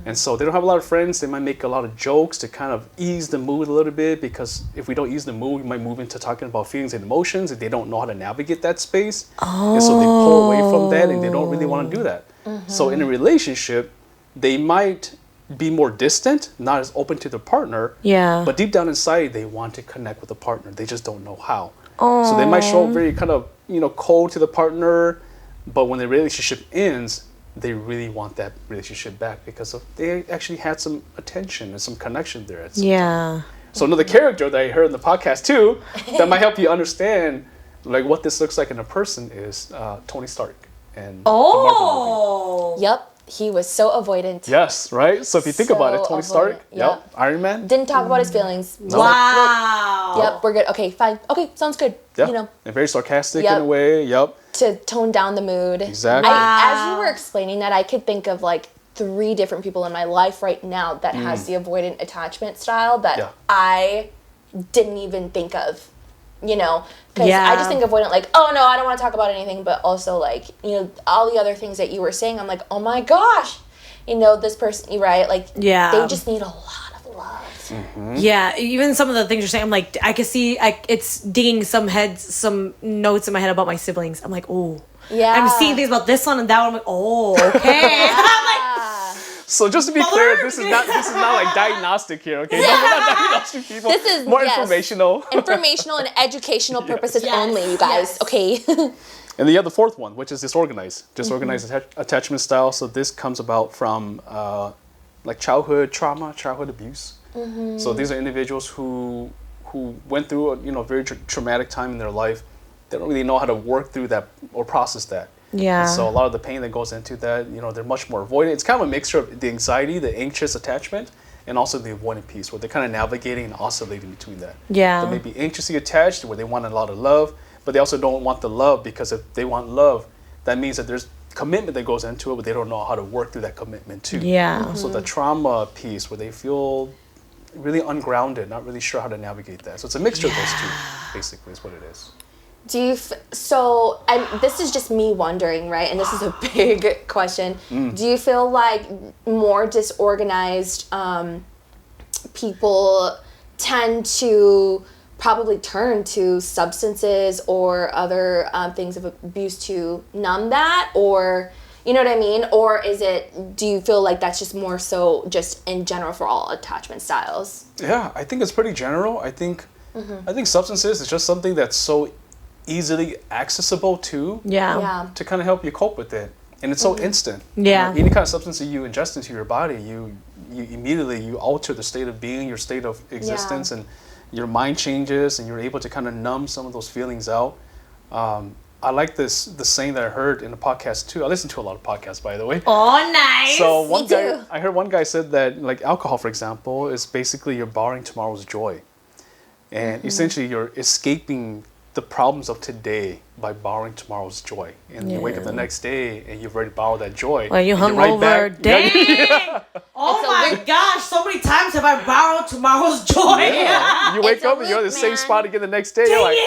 Speaker 2: And so they don't have a lot of friends. They might make a lot of jokes to kind of ease the mood a little bit, because if we don't ease the mood, we might move into talking about feelings and emotions, and they don't know how to navigate that space. And so they pull away from that, and they don't really want to do that. So in a relationship, they might be more distant, not as open to their partner, but deep down inside, they want to connect with the partner. They just don't know how. So they might show up very kind of, cold to the partner, but when the relationship ends, they really want that relationship back because they actually had some attention and some connection there. At some time. So another character that I heard in the podcast too, that might help you understand like what this looks like in a person is Tony Stark. And the Marvel movie.
Speaker 3: Yep. He was so avoidant.
Speaker 2: Yes, right? So if you think about it, Tony Stark, Iron Man.
Speaker 3: Didn't talk about his feelings.
Speaker 2: No.
Speaker 5: Wow.
Speaker 3: Yep, we're good. Okay, fine. Okay, sounds good.
Speaker 2: Yeah. And very sarcastic in a way.
Speaker 3: To tone down the mood.
Speaker 2: Exactly.
Speaker 3: As you were explaining that, I could think of like 3 different people in my life right now that has the avoidant attachment style that I didn't even think of. Because I just think avoidant like, oh no, I don't want to talk about anything, but also like, all the other things that you were saying, I'm like, oh my gosh, this person, right? Like, they just need a lot of love.
Speaker 5: Yeah, even some of the things you're saying, I'm like, I can see, it's digging some notes in my head about my siblings. I'm like, oh, I'm seeing things about this one and that one. I'm like, oh, okay. I'm like,
Speaker 2: so just to be clear, this is not like diagnostic here, okay? No, we're not diagnosing people. This is more informational.
Speaker 3: Informational and educational purposes only, you guys. Okay.
Speaker 2: And then you have the 4th one, which is disorganized attachment style. So this comes about from like childhood trauma, childhood abuse. So these are individuals who went through a very traumatic time in their life. They don't really know how to work through that or process that. And so a lot of the pain that goes into that, they're much more avoidant. It's kind of a mixture of the anxiety, the anxious attachment, and also the avoidant piece, where they're kind of navigating and oscillating between that. They may be anxiously attached, where they want a lot of love, but they also don't want the love, because if they want love, that means that there's commitment that goes into it, but they don't know how to work through that commitment too. So the trauma piece, where they feel really ungrounded, not really sure how to navigate that. So it's a mixture of those two, basically, is what it is.
Speaker 3: This is just me wondering, right? And this is a big question. Do you feel like more disorganized people tend to probably turn to substances or other things of abuse to numb that? Or, you know what I mean? Or do you feel like that's just more so just in general for all attachment styles?
Speaker 2: Yeah, I think it's pretty general. I think substances is just something that's so easily accessible too.
Speaker 3: Yeah.
Speaker 2: To kind of help you cope with it, and it's so instant.
Speaker 5: Yeah.
Speaker 2: Any kind of substance that you ingest into your body, you immediately you alter the state of being, your state of existence, and your mind changes, and you're able to kind of numb some of those feelings out. I like the saying that I heard in a podcast too. I listen to a lot of podcasts, by the way.
Speaker 5: Oh, nice.
Speaker 2: So I heard one guy said that like alcohol, for example, is basically you're borrowing tomorrow's joy, and essentially you're escaping the problems of today by borrowing tomorrow's joy. And you wake up the next day and you've already borrowed that joy.
Speaker 5: Well, you hung
Speaker 2: right
Speaker 5: over.
Speaker 2: back.
Speaker 5: Dang! Oh my gosh! So many times have I borrowed tomorrow's joy.
Speaker 2: Yeah. You wake
Speaker 3: It's a
Speaker 2: up and you're in the
Speaker 3: loop,
Speaker 2: same
Speaker 3: man.
Speaker 2: spot again the next day. You're like,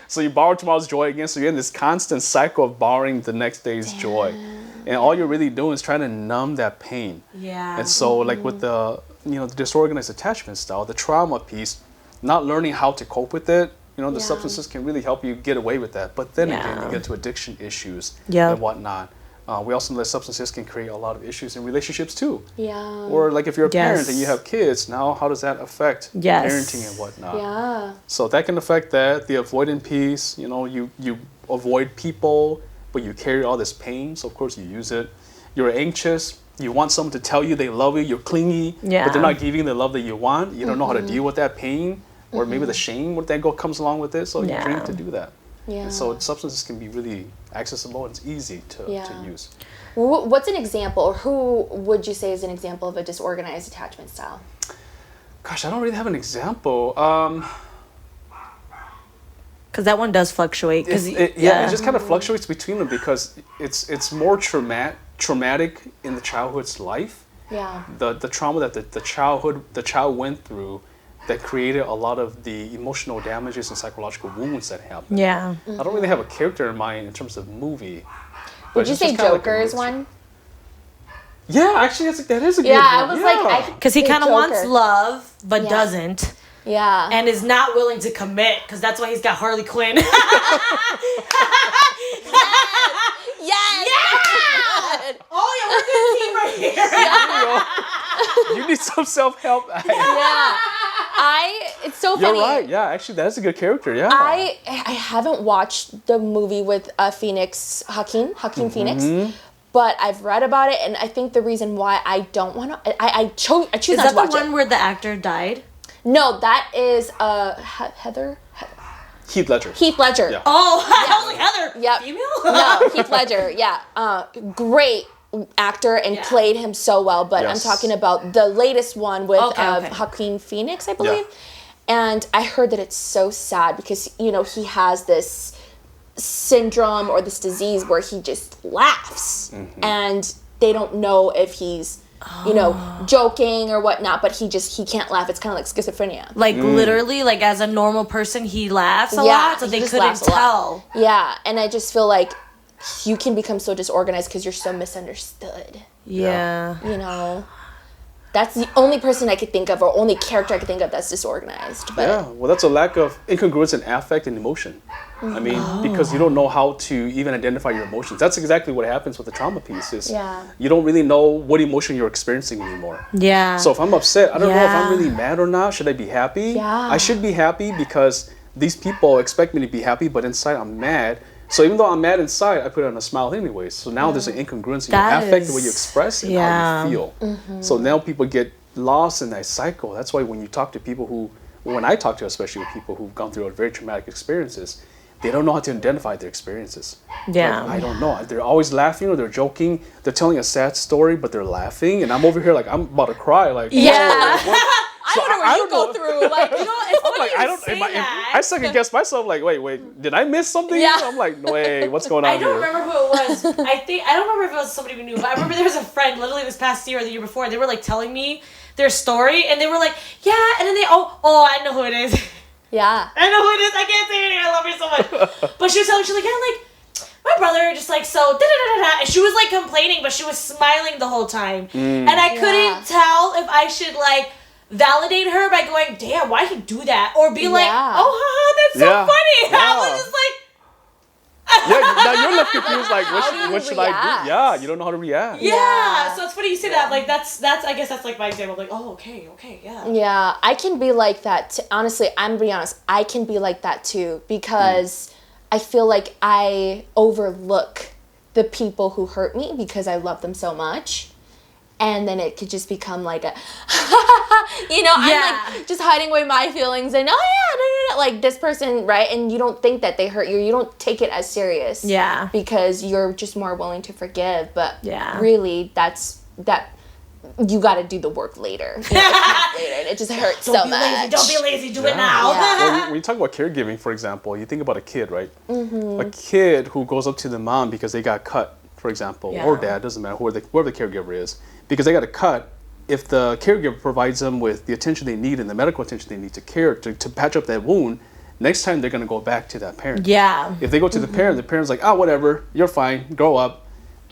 Speaker 2: So you borrow tomorrow's joy again. So you're in this constant cycle of borrowing the next day's joy. And all you're really doing is trying to numb that pain.
Speaker 5: Yeah.
Speaker 2: And so like with the, the disorganized attachment style, the trauma piece, not learning how to cope with it, the substances can really help you get away with that. But then again, you get to addiction issues and whatnot. We also know that substances can create a lot of issues in relationships too.
Speaker 3: Yeah.
Speaker 2: Or like if you're a parent and you have kids, now how does that affect parenting and whatnot?
Speaker 3: Yeah.
Speaker 2: So that can affect that. The avoidant piece, you avoid people, but you carry all this pain, so of course you use it. You're anxious. You want someone to tell you they love you. You're clingy, but they're not giving you the love that you want. You don't know how to deal with that pain. Or maybe the shame that comes along with it, so you drink to do that.
Speaker 3: Yeah.
Speaker 2: And so substances can be really accessible and it's easy to use.
Speaker 3: What's an example, or who would you say is an example of a disorganized attachment style?
Speaker 2: Gosh, I don't really have an example.
Speaker 5: Because that one does fluctuate.
Speaker 2: It just kind of fluctuates between them because it's more traumatic in the childhood's life.
Speaker 3: Yeah.
Speaker 2: The trauma that the child went through that created a lot of the emotional damages and psychological wounds that happen.
Speaker 5: Yeah.
Speaker 2: I don't really have a character in mind in terms of movie.
Speaker 3: Would you say Joker is one?
Speaker 2: Yeah, actually, that is a good one.
Speaker 3: Yeah, I was like,
Speaker 5: because he kind of wants love, but doesn't.
Speaker 3: Yeah.
Speaker 5: And is not willing to commit, because that's why he's got Harley Quinn.
Speaker 3: Yes.
Speaker 5: Oh, yeah, we're a good team right here.
Speaker 2: You need some self-help.
Speaker 3: Yeah. It's so funny.
Speaker 2: You're right. Yeah, actually, that's a good character. Yeah.
Speaker 3: I haven't watched the movie with Joaquin Phoenix, but I've read about it, and I think the reason why I don't want to, I choose not to watch it.
Speaker 5: Is that the one where the actor died?
Speaker 3: No, that is Heather.
Speaker 2: Heath Ledger.
Speaker 3: Heath Ledger.
Speaker 2: Yeah.
Speaker 5: Oh, I was like, Heather.
Speaker 3: Yep.
Speaker 5: Female?
Speaker 3: No, Heath Ledger. Yeah. Great actor and played him so well. But I'm talking about the latest one with Joaquin Phoenix, I believe. Yeah. And I heard that it's so sad because, he has this syndrome or this disease where he just laughs. And they don't know if he's joking or whatnot, but he can't laugh. It's kind of like schizophrenia.
Speaker 5: Like literally, like as a normal person, he laughs a lot, so they couldn't tell.
Speaker 3: Yeah, and I just feel like you can become so disorganized because you're so misunderstood.
Speaker 5: Yeah.
Speaker 3: That's the only person I could think of, or only character I could think of that's disorganized. But
Speaker 2: yeah, well, that's a lack of incongruence in affect and emotion. I mean, because you don't know how to even identify your emotions. That's exactly what happens with the trauma piece. You don't really know what emotion you're experiencing anymore.
Speaker 5: Yeah.
Speaker 2: So if I'm upset, I don't know if I'm really mad or not. Should I be happy?
Speaker 3: Yeah.
Speaker 2: I should be happy because these people expect me to be happy, but inside I'm mad. So even though I'm mad inside, I put on a smile anyways. So now there's an incongruence in your affect, the way you express and how you feel. So now people get lost in that cycle. That's why when you talk to people when I talk to especially people who've gone through very traumatic experiences, they don't know how to identify their experiences.
Speaker 5: Yeah.
Speaker 2: Like, I don't know. They're always laughing or they're joking. They're telling a sad story, but they're laughing. And I'm over here like, I'm about to cry. Like,
Speaker 3: I don't know what you go through. Like,
Speaker 5: it's funny
Speaker 2: I second guess myself. Like, wait, did I miss something?
Speaker 3: Yeah.
Speaker 2: I'm like, wait, what's going on
Speaker 5: I don't
Speaker 2: here?
Speaker 5: remember who it was. I don't remember if it was somebody we knew, but I remember there was a friend literally this past year or the year before. They were like telling me their story, and they were like, yeah, and then I know who it is.
Speaker 3: Yeah.
Speaker 5: I know who it is. I can't say it here. I love her so much. But she was telling me, she's like, my brother just like so da-da-da-da-da. And she was like complaining, but she was smiling the whole time. And I couldn't tell if I should like validate her by going, damn, why'd he do that? Or be like, oh, haha, that's so funny.
Speaker 2: Yeah.
Speaker 5: I was just like,
Speaker 2: now you're left confused, like, what should I do? Yeah, you don't know how to react.
Speaker 5: Yeah. So it's funny you say that. Like, that's I guess that's like my example. Like, oh, okay, yeah.
Speaker 3: Yeah, I can be like that. Honestly, I'm gonna be honest. I can be like that too because I feel like I overlook the people who hurt me because I love them so much. And then it could just become like a, I'm like just hiding away my feelings and, no, like this person, right? And you don't think that they hurt you. You don't take it as serious.
Speaker 5: Yeah.
Speaker 3: Because you're just more willing to forgive. But really, you got to do the work later. Later. It just hurts so much.
Speaker 5: Don't be lazy. Do it now.
Speaker 2: Well, when you talk about caregiving, for example, you think about a kid, right? Mm-hmm. A kid who goes up to the mom because they got cut, for example, or dad, doesn't matter, whoever the caregiver is, because they got a cut. If the caregiver provides them with the attention they need and the medical attention they need to patch up that wound, next time they're going to go back to that parent. Yeah. If they go to the parent's like, whatever, you're fine, grow up.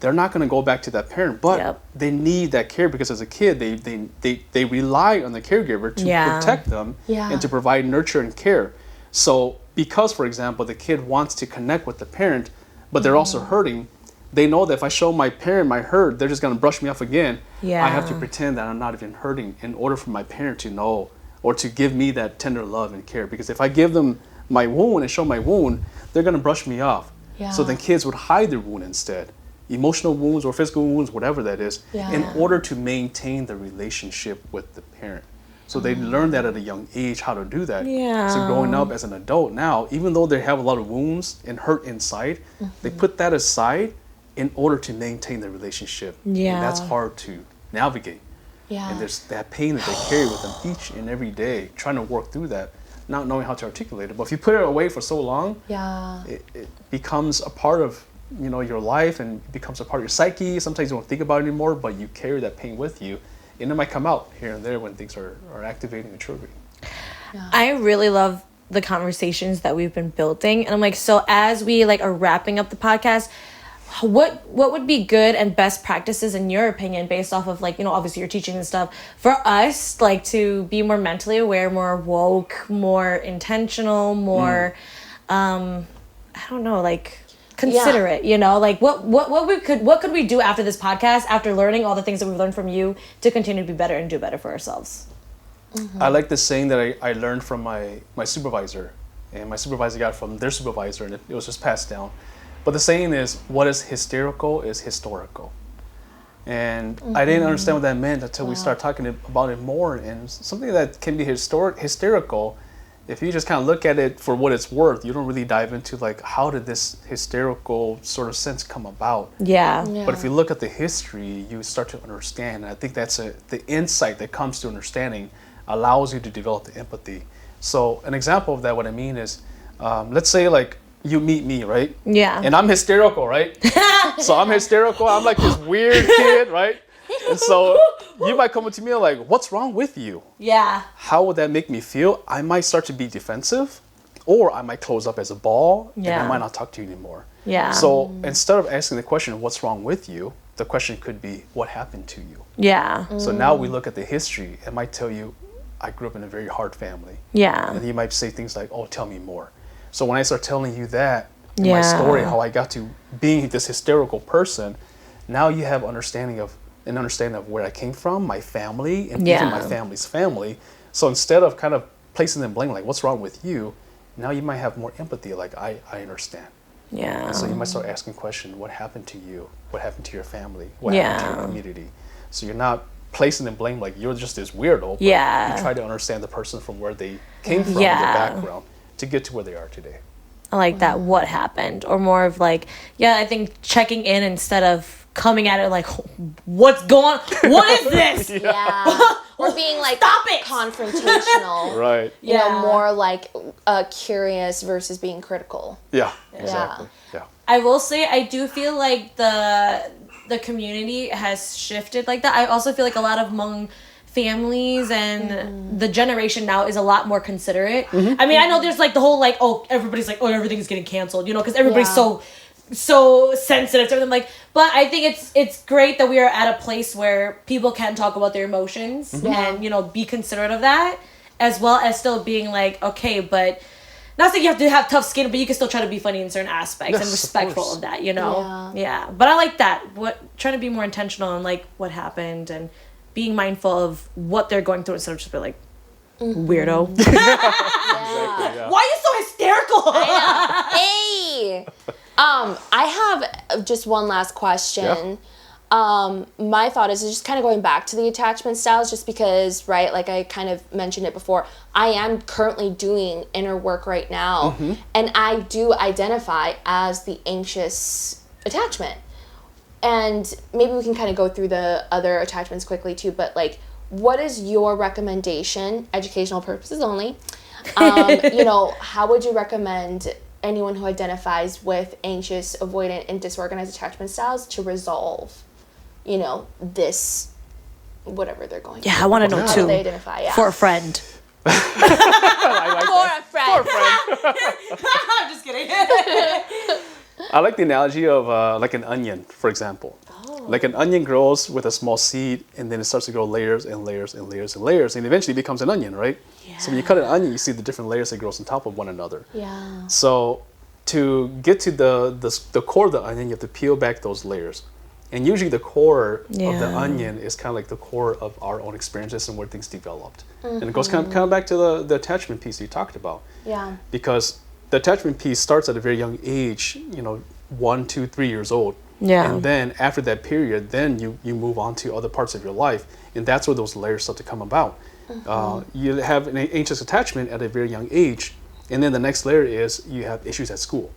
Speaker 2: They're not going to go back to that parent, but they need that care because as a kid, they rely on the caregiver to protect them and to provide nurture and care. So because, for example, the kid wants to connect with the parent, but they're also hurting, they know that if I show my parent my hurt, they're just going to brush me off again. I have to pretend that I'm not even hurting in order for my parent to know or to give me that tender love and care. Because if I give them my wound and show my wound, they're going to brush me off. So then kids would hide their wound instead. Emotional wounds or physical wounds, whatever that is, in order to maintain the relationship with the parent. So they learn that at a young age, how to do that. So growing up as an adult now, even though they have a lot of wounds and hurt inside, they put that aside in order to maintain the relationship. And that's hard to navigate. And there's that pain that they carry with them each and every day, trying to work through that, not knowing how to articulate it. But if you put it away for so long, it becomes a part of your life and becomes a part of your psyche. Sometimes you don't think about it anymore, but you carry that pain with you, and it might come out here and there when things are activating and triggering.
Speaker 5: I really love the conversations that we've been building, and I'm like, so as we are wrapping up the podcast, what would be good and best practices in your opinion, based off of obviously you're teaching this stuff, for us to be more mentally aware, more woke, more intentional, more I don't know, considerate, what could we do after this podcast, after learning all the things that we've learned from you, to continue to be better and do better for ourselves?
Speaker 2: I like this saying that I learned from my supervisor, and my supervisor got it from their supervisor, and it was just passed down. But the saying is, what is hysterical is historical. And I didn't understand what that meant until we started talking about it more. And something that can be hysterical, if you just kind of look at it for what it's worth, you don't really dive into how did this hysterical sort of sense come about. But if you look at the history, you start to understand. And I think that's the insight that comes to understanding allows you to develop the empathy. So an example of that, what I mean is, let's say you meet me, right? And I'm hysterical, right? So I'm hysterical. I'm like this weird kid, right? And so you might come up to me what's wrong with you? How would that make me feel? I might start to be defensive, or I might close up as a ball, and I might not talk to you anymore. So instead of asking the question, what's wrong with you? The question could be, what happened to you? So now we look at the history. It might tell you, I grew up in a very hard family. And you might say things like, oh, tell me more. So when I start telling you that in my story, how I got to being this hysterical person, now you have an understanding of where I came from, my family, and even my family's family. So instead of kind of placing them blame, what's wrong with you, now you might have more empathy, I understand. So you might start asking questions, what happened to you? What happened to your family? What happened to your community? So you're not placing them blame you're just this weirdo, but you try to understand the person from where they came from, their background, to get to where they are today.
Speaker 5: I like that, what happened, or more of I think checking in instead of coming at it what's going on? What is this?
Speaker 3: Or being
Speaker 5: stop it,
Speaker 3: confrontational.
Speaker 2: Right.
Speaker 3: More curious versus being critical.
Speaker 2: Exactly.
Speaker 5: I will say I do feel the community has shifted like that. I also feel a lot of Hmong families and the generation now is a lot more considerate. I mean, I know there's the whole everybody's everything's getting canceled, because everybody's so sensitive to everything. But I think it's great that we are at a place where people can talk about their emotions and be considerate of that, as well as still being okay, but not saying you have to have tough skin, but you can still try to be funny in certain aspects and respectful of that, But I like that. Trying to be more intentional on what happened and being mindful of what they're going through instead of just be weirdo.
Speaker 2: Exactly,
Speaker 5: Why are you so hysterical? hysterical.
Speaker 3: Hey. I have just one last question. My thought is just kind of going back to the attachment styles, just because, right, like I kind of mentioned it before, I am currently doing inner work right now, and I do identify as the anxious attachment. And maybe we can kind of go through the other attachments quickly too, but like, what is your recommendation, educational purposes only, how would you recommend anyone who identifies with anxious, avoidant, and disorganized attachment styles to resolve, this, whatever they're going through?
Speaker 5: Yeah, I want to know
Speaker 3: How
Speaker 5: too.
Speaker 3: do they identify? Yeah.
Speaker 5: For a friend.
Speaker 3: For a friend.
Speaker 5: I'm just kidding.
Speaker 2: I like the analogy of like an onion, for example. Like an onion grows with a small seed, and then it starts to grow layers and layers and layers and layers, and eventually becomes an onion, right? Yeah. So when you cut an onion, you see the different layers that grows on top of one another.
Speaker 3: Yeah.
Speaker 2: So to get to the core of the onion, you have to peel back those layers. And usually the core of the onion is kind of like the core of our own experiences and where things developed. And it goes kind of back to the attachment piece you talked about.
Speaker 3: Yeah.
Speaker 2: Because the attachment piece starts at a very young age, 1, 2, 3 years old.
Speaker 5: Yeah.
Speaker 2: And then after that period, then you move on to other parts of your life. And that's where those layers start to come about. You have an anxious attachment at a very young age. And then the next layer is you have issues at school.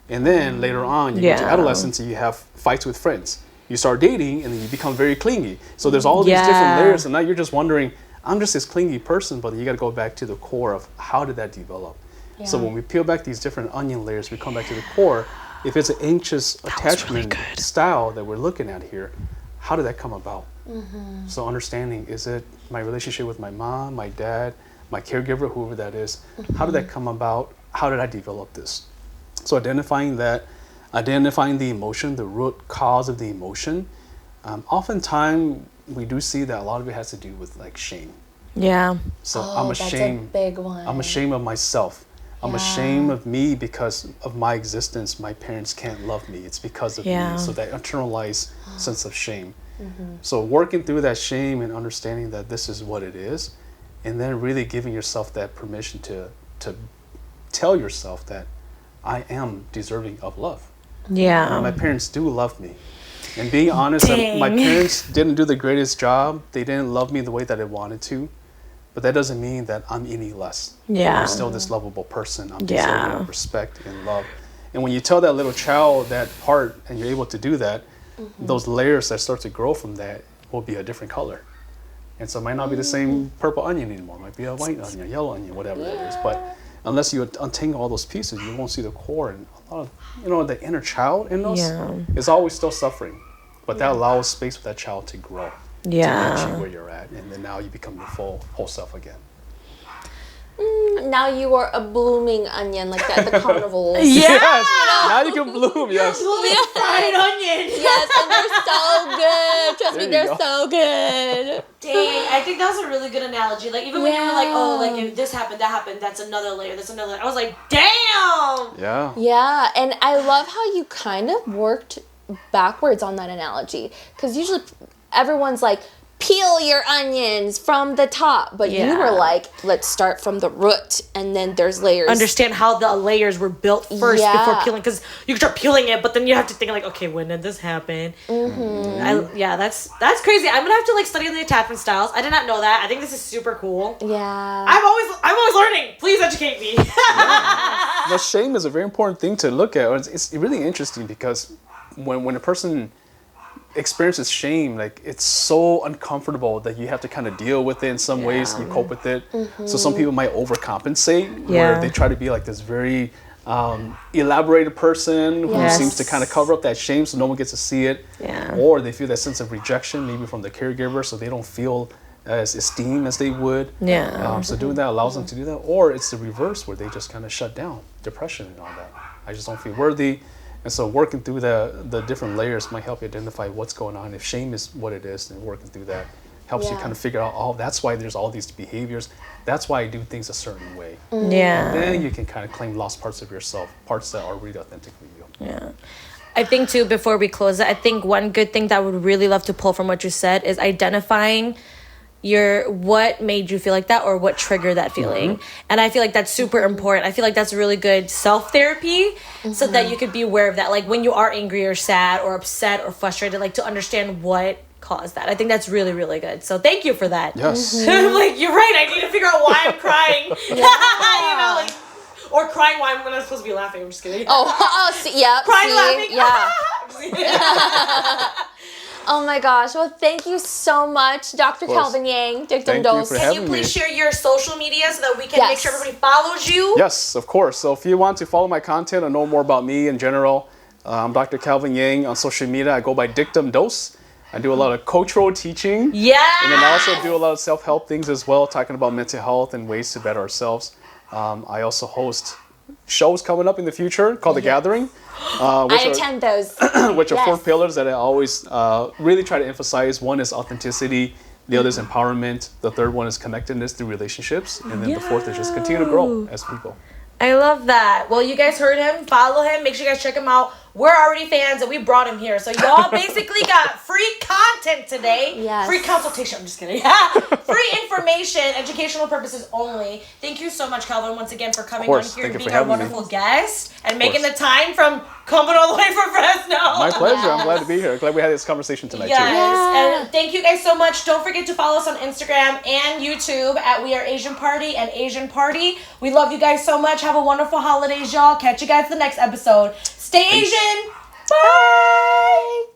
Speaker 2: And then later on, you get to adolescence and you have fights with friends. You start dating and then you become very clingy. So there's all these different layers. And now you're just wondering, I'm just this clingy person, but you got to go back to the core of how did that develop? Yeah. So when we peel back these different onion layers, we come back to the core. If it's an anxious attachment style that we're looking at here, how did that come about? So understanding, is it my relationship with my mom, my dad, my caregiver, whoever that is? How did that come about? How did I develop this? So identifying the emotion, the root cause of the emotion. Oftentimes we do see that a lot of it has to do with like shame.
Speaker 5: Yeah.
Speaker 2: So I'm ashamed.
Speaker 3: That's a big one.
Speaker 2: I'm ashamed of myself. I'm ashamed of me because of my existence. My parents can't love me. It's because of me. So that internalized sense of shame. So working through that shame and understanding that this is what it is, and then really giving yourself that permission to tell yourself that I am deserving of love.
Speaker 5: Yeah.
Speaker 2: My parents do love me. And being honest, that my parents didn't do the greatest job. They didn't love me the way that I wanted to. But that doesn't mean that I'm any less.
Speaker 5: Yeah.
Speaker 2: I'm still this lovable person. I'm deserving of respect and love. And when you tell that little child that part and you're able to do that, those layers that start to grow from that will be a different color. And so it might not be the same purple onion anymore. It might be a white onion, yellow onion, whatever that is. But unless you untangle all those pieces, you won't see the core. And a lot of, the inner child in us is always still suffering. But that allows space for that child to grow. To achieve where you're at, and then now you become your whole self again.
Speaker 3: Now you are a blooming onion, like that at the carnivals.
Speaker 2: Yes. Now you can bloom. Yes.
Speaker 5: Blooming fried onion.
Speaker 3: Yes, and they're so good. Trust me, they're so good.
Speaker 5: Dang, I think that was a really good analogy. Like even when you were like, oh, like if this happened, that happened, that's another layer, that's another layer. I was like, damn.
Speaker 2: Yeah.
Speaker 3: Yeah, and I love how you kind of worked backwards on that analogy, because usually everyone's like, peel your onions from the top, but you were like, let's start from the root, and then there's layers.
Speaker 5: Understand how the layers were built first before peeling, because you can start peeling it, but then you have to think like, okay, when did this happen? That's crazy. I'm gonna have to like study the attachment styles. I did not know that. I think this is super cool.
Speaker 3: Yeah.
Speaker 5: I'm always learning. Please educate me.
Speaker 2: The shame is a very important thing to look at. It's really interesting because when a person experiences shame, like it's so uncomfortable that you have to kind of deal with it in some ways. You cope with it. So some people might overcompensate, where they try to be like this very elaborated person who seems to kind of cover up that shame so no one gets to see it. Or they feel that sense of rejection, maybe from the caregiver, so they don't feel as esteemed as they would. So doing that allows them to do that. Or it's the reverse, where they just kind of shut down, depression and all that. I just don't feel worthy. And so working through the different layers might help you identify what's going on. If shame is what it is, then working through that helps you kind of figure out, that's why there's all these behaviors. That's why I do things a certain way. And then you can kind of claim lost parts of yourself, parts that are really authentically you.
Speaker 5: I think too, before we close it, I think one good thing that I would really love to pull from what you said is identifying what made you feel like that, or what triggered that feeling. And I feel like that's super important. I feel like that's really good self-therapy, so that you could be aware of that. Like when you are angry or sad or upset or frustrated, like to understand what caused that. I think that's really, really good. So thank you for that.
Speaker 2: Yes.
Speaker 5: I'm like, you're right. I need to figure out why I'm crying. You know, like, or crying why I'm not supposed to be laughing. I'm just kidding.
Speaker 3: See, yeah.
Speaker 5: Crying,
Speaker 3: See,
Speaker 5: laughing.
Speaker 3: yeah. Oh my gosh. Well, thank you so much, Dr. 𝗕𝗱𝗃 𝗃, Dictumdose.
Speaker 2: for
Speaker 5: Can
Speaker 2: having
Speaker 5: you please
Speaker 2: me.
Speaker 5: share your social media so that we can make sure everybody follows you?
Speaker 2: Yes, of course. So if you want to follow my content or know more about me in general, I'm Dr. 𝗕𝗱𝗃 𝗃 on social media. I go by Dictumdose. I do a lot of cultural teaching.
Speaker 5: Yeah.
Speaker 2: And then I also do a lot of self-help things as well, talking about mental health and ways to better ourselves. I also host shows coming up in the future called The Gathering.
Speaker 3: I attend those.
Speaker 2: Which are 4 pillars that I always really try to emphasize. One is authenticity. The other is empowerment. The third one is connectedness through relationships. And then the fourth is just continue to grow as people.
Speaker 5: I love that. Well, you guys heard him. Follow him. Make sure you guys check him out. We're already fans, and we brought him here. So y'all basically got free content today.
Speaker 3: Yes.
Speaker 5: Free consultation. I'm just kidding. Free information, educational purposes only. Thank you so much, Calvin, once again, for coming on here and being our wonderful guest and making the time from coming all the way from Fresno.
Speaker 2: My pleasure. I'm glad to be here. Glad we had this conversation tonight, too.
Speaker 5: And thank you guys so much. Don't forget to follow us on Instagram and YouTube at We Are Asian Party and Asian Party. We love you guys so much. Have a wonderful holidays, y'all. Catch you guys the next episode. Stay Asian. Bye.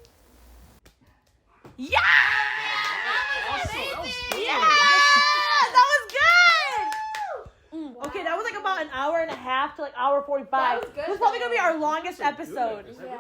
Speaker 5: Yeah. Okay, that was like about an hour and a half to like hour 45.
Speaker 3: That was good.
Speaker 5: It was probably gonna be our longest episode.
Speaker 3: Yeah.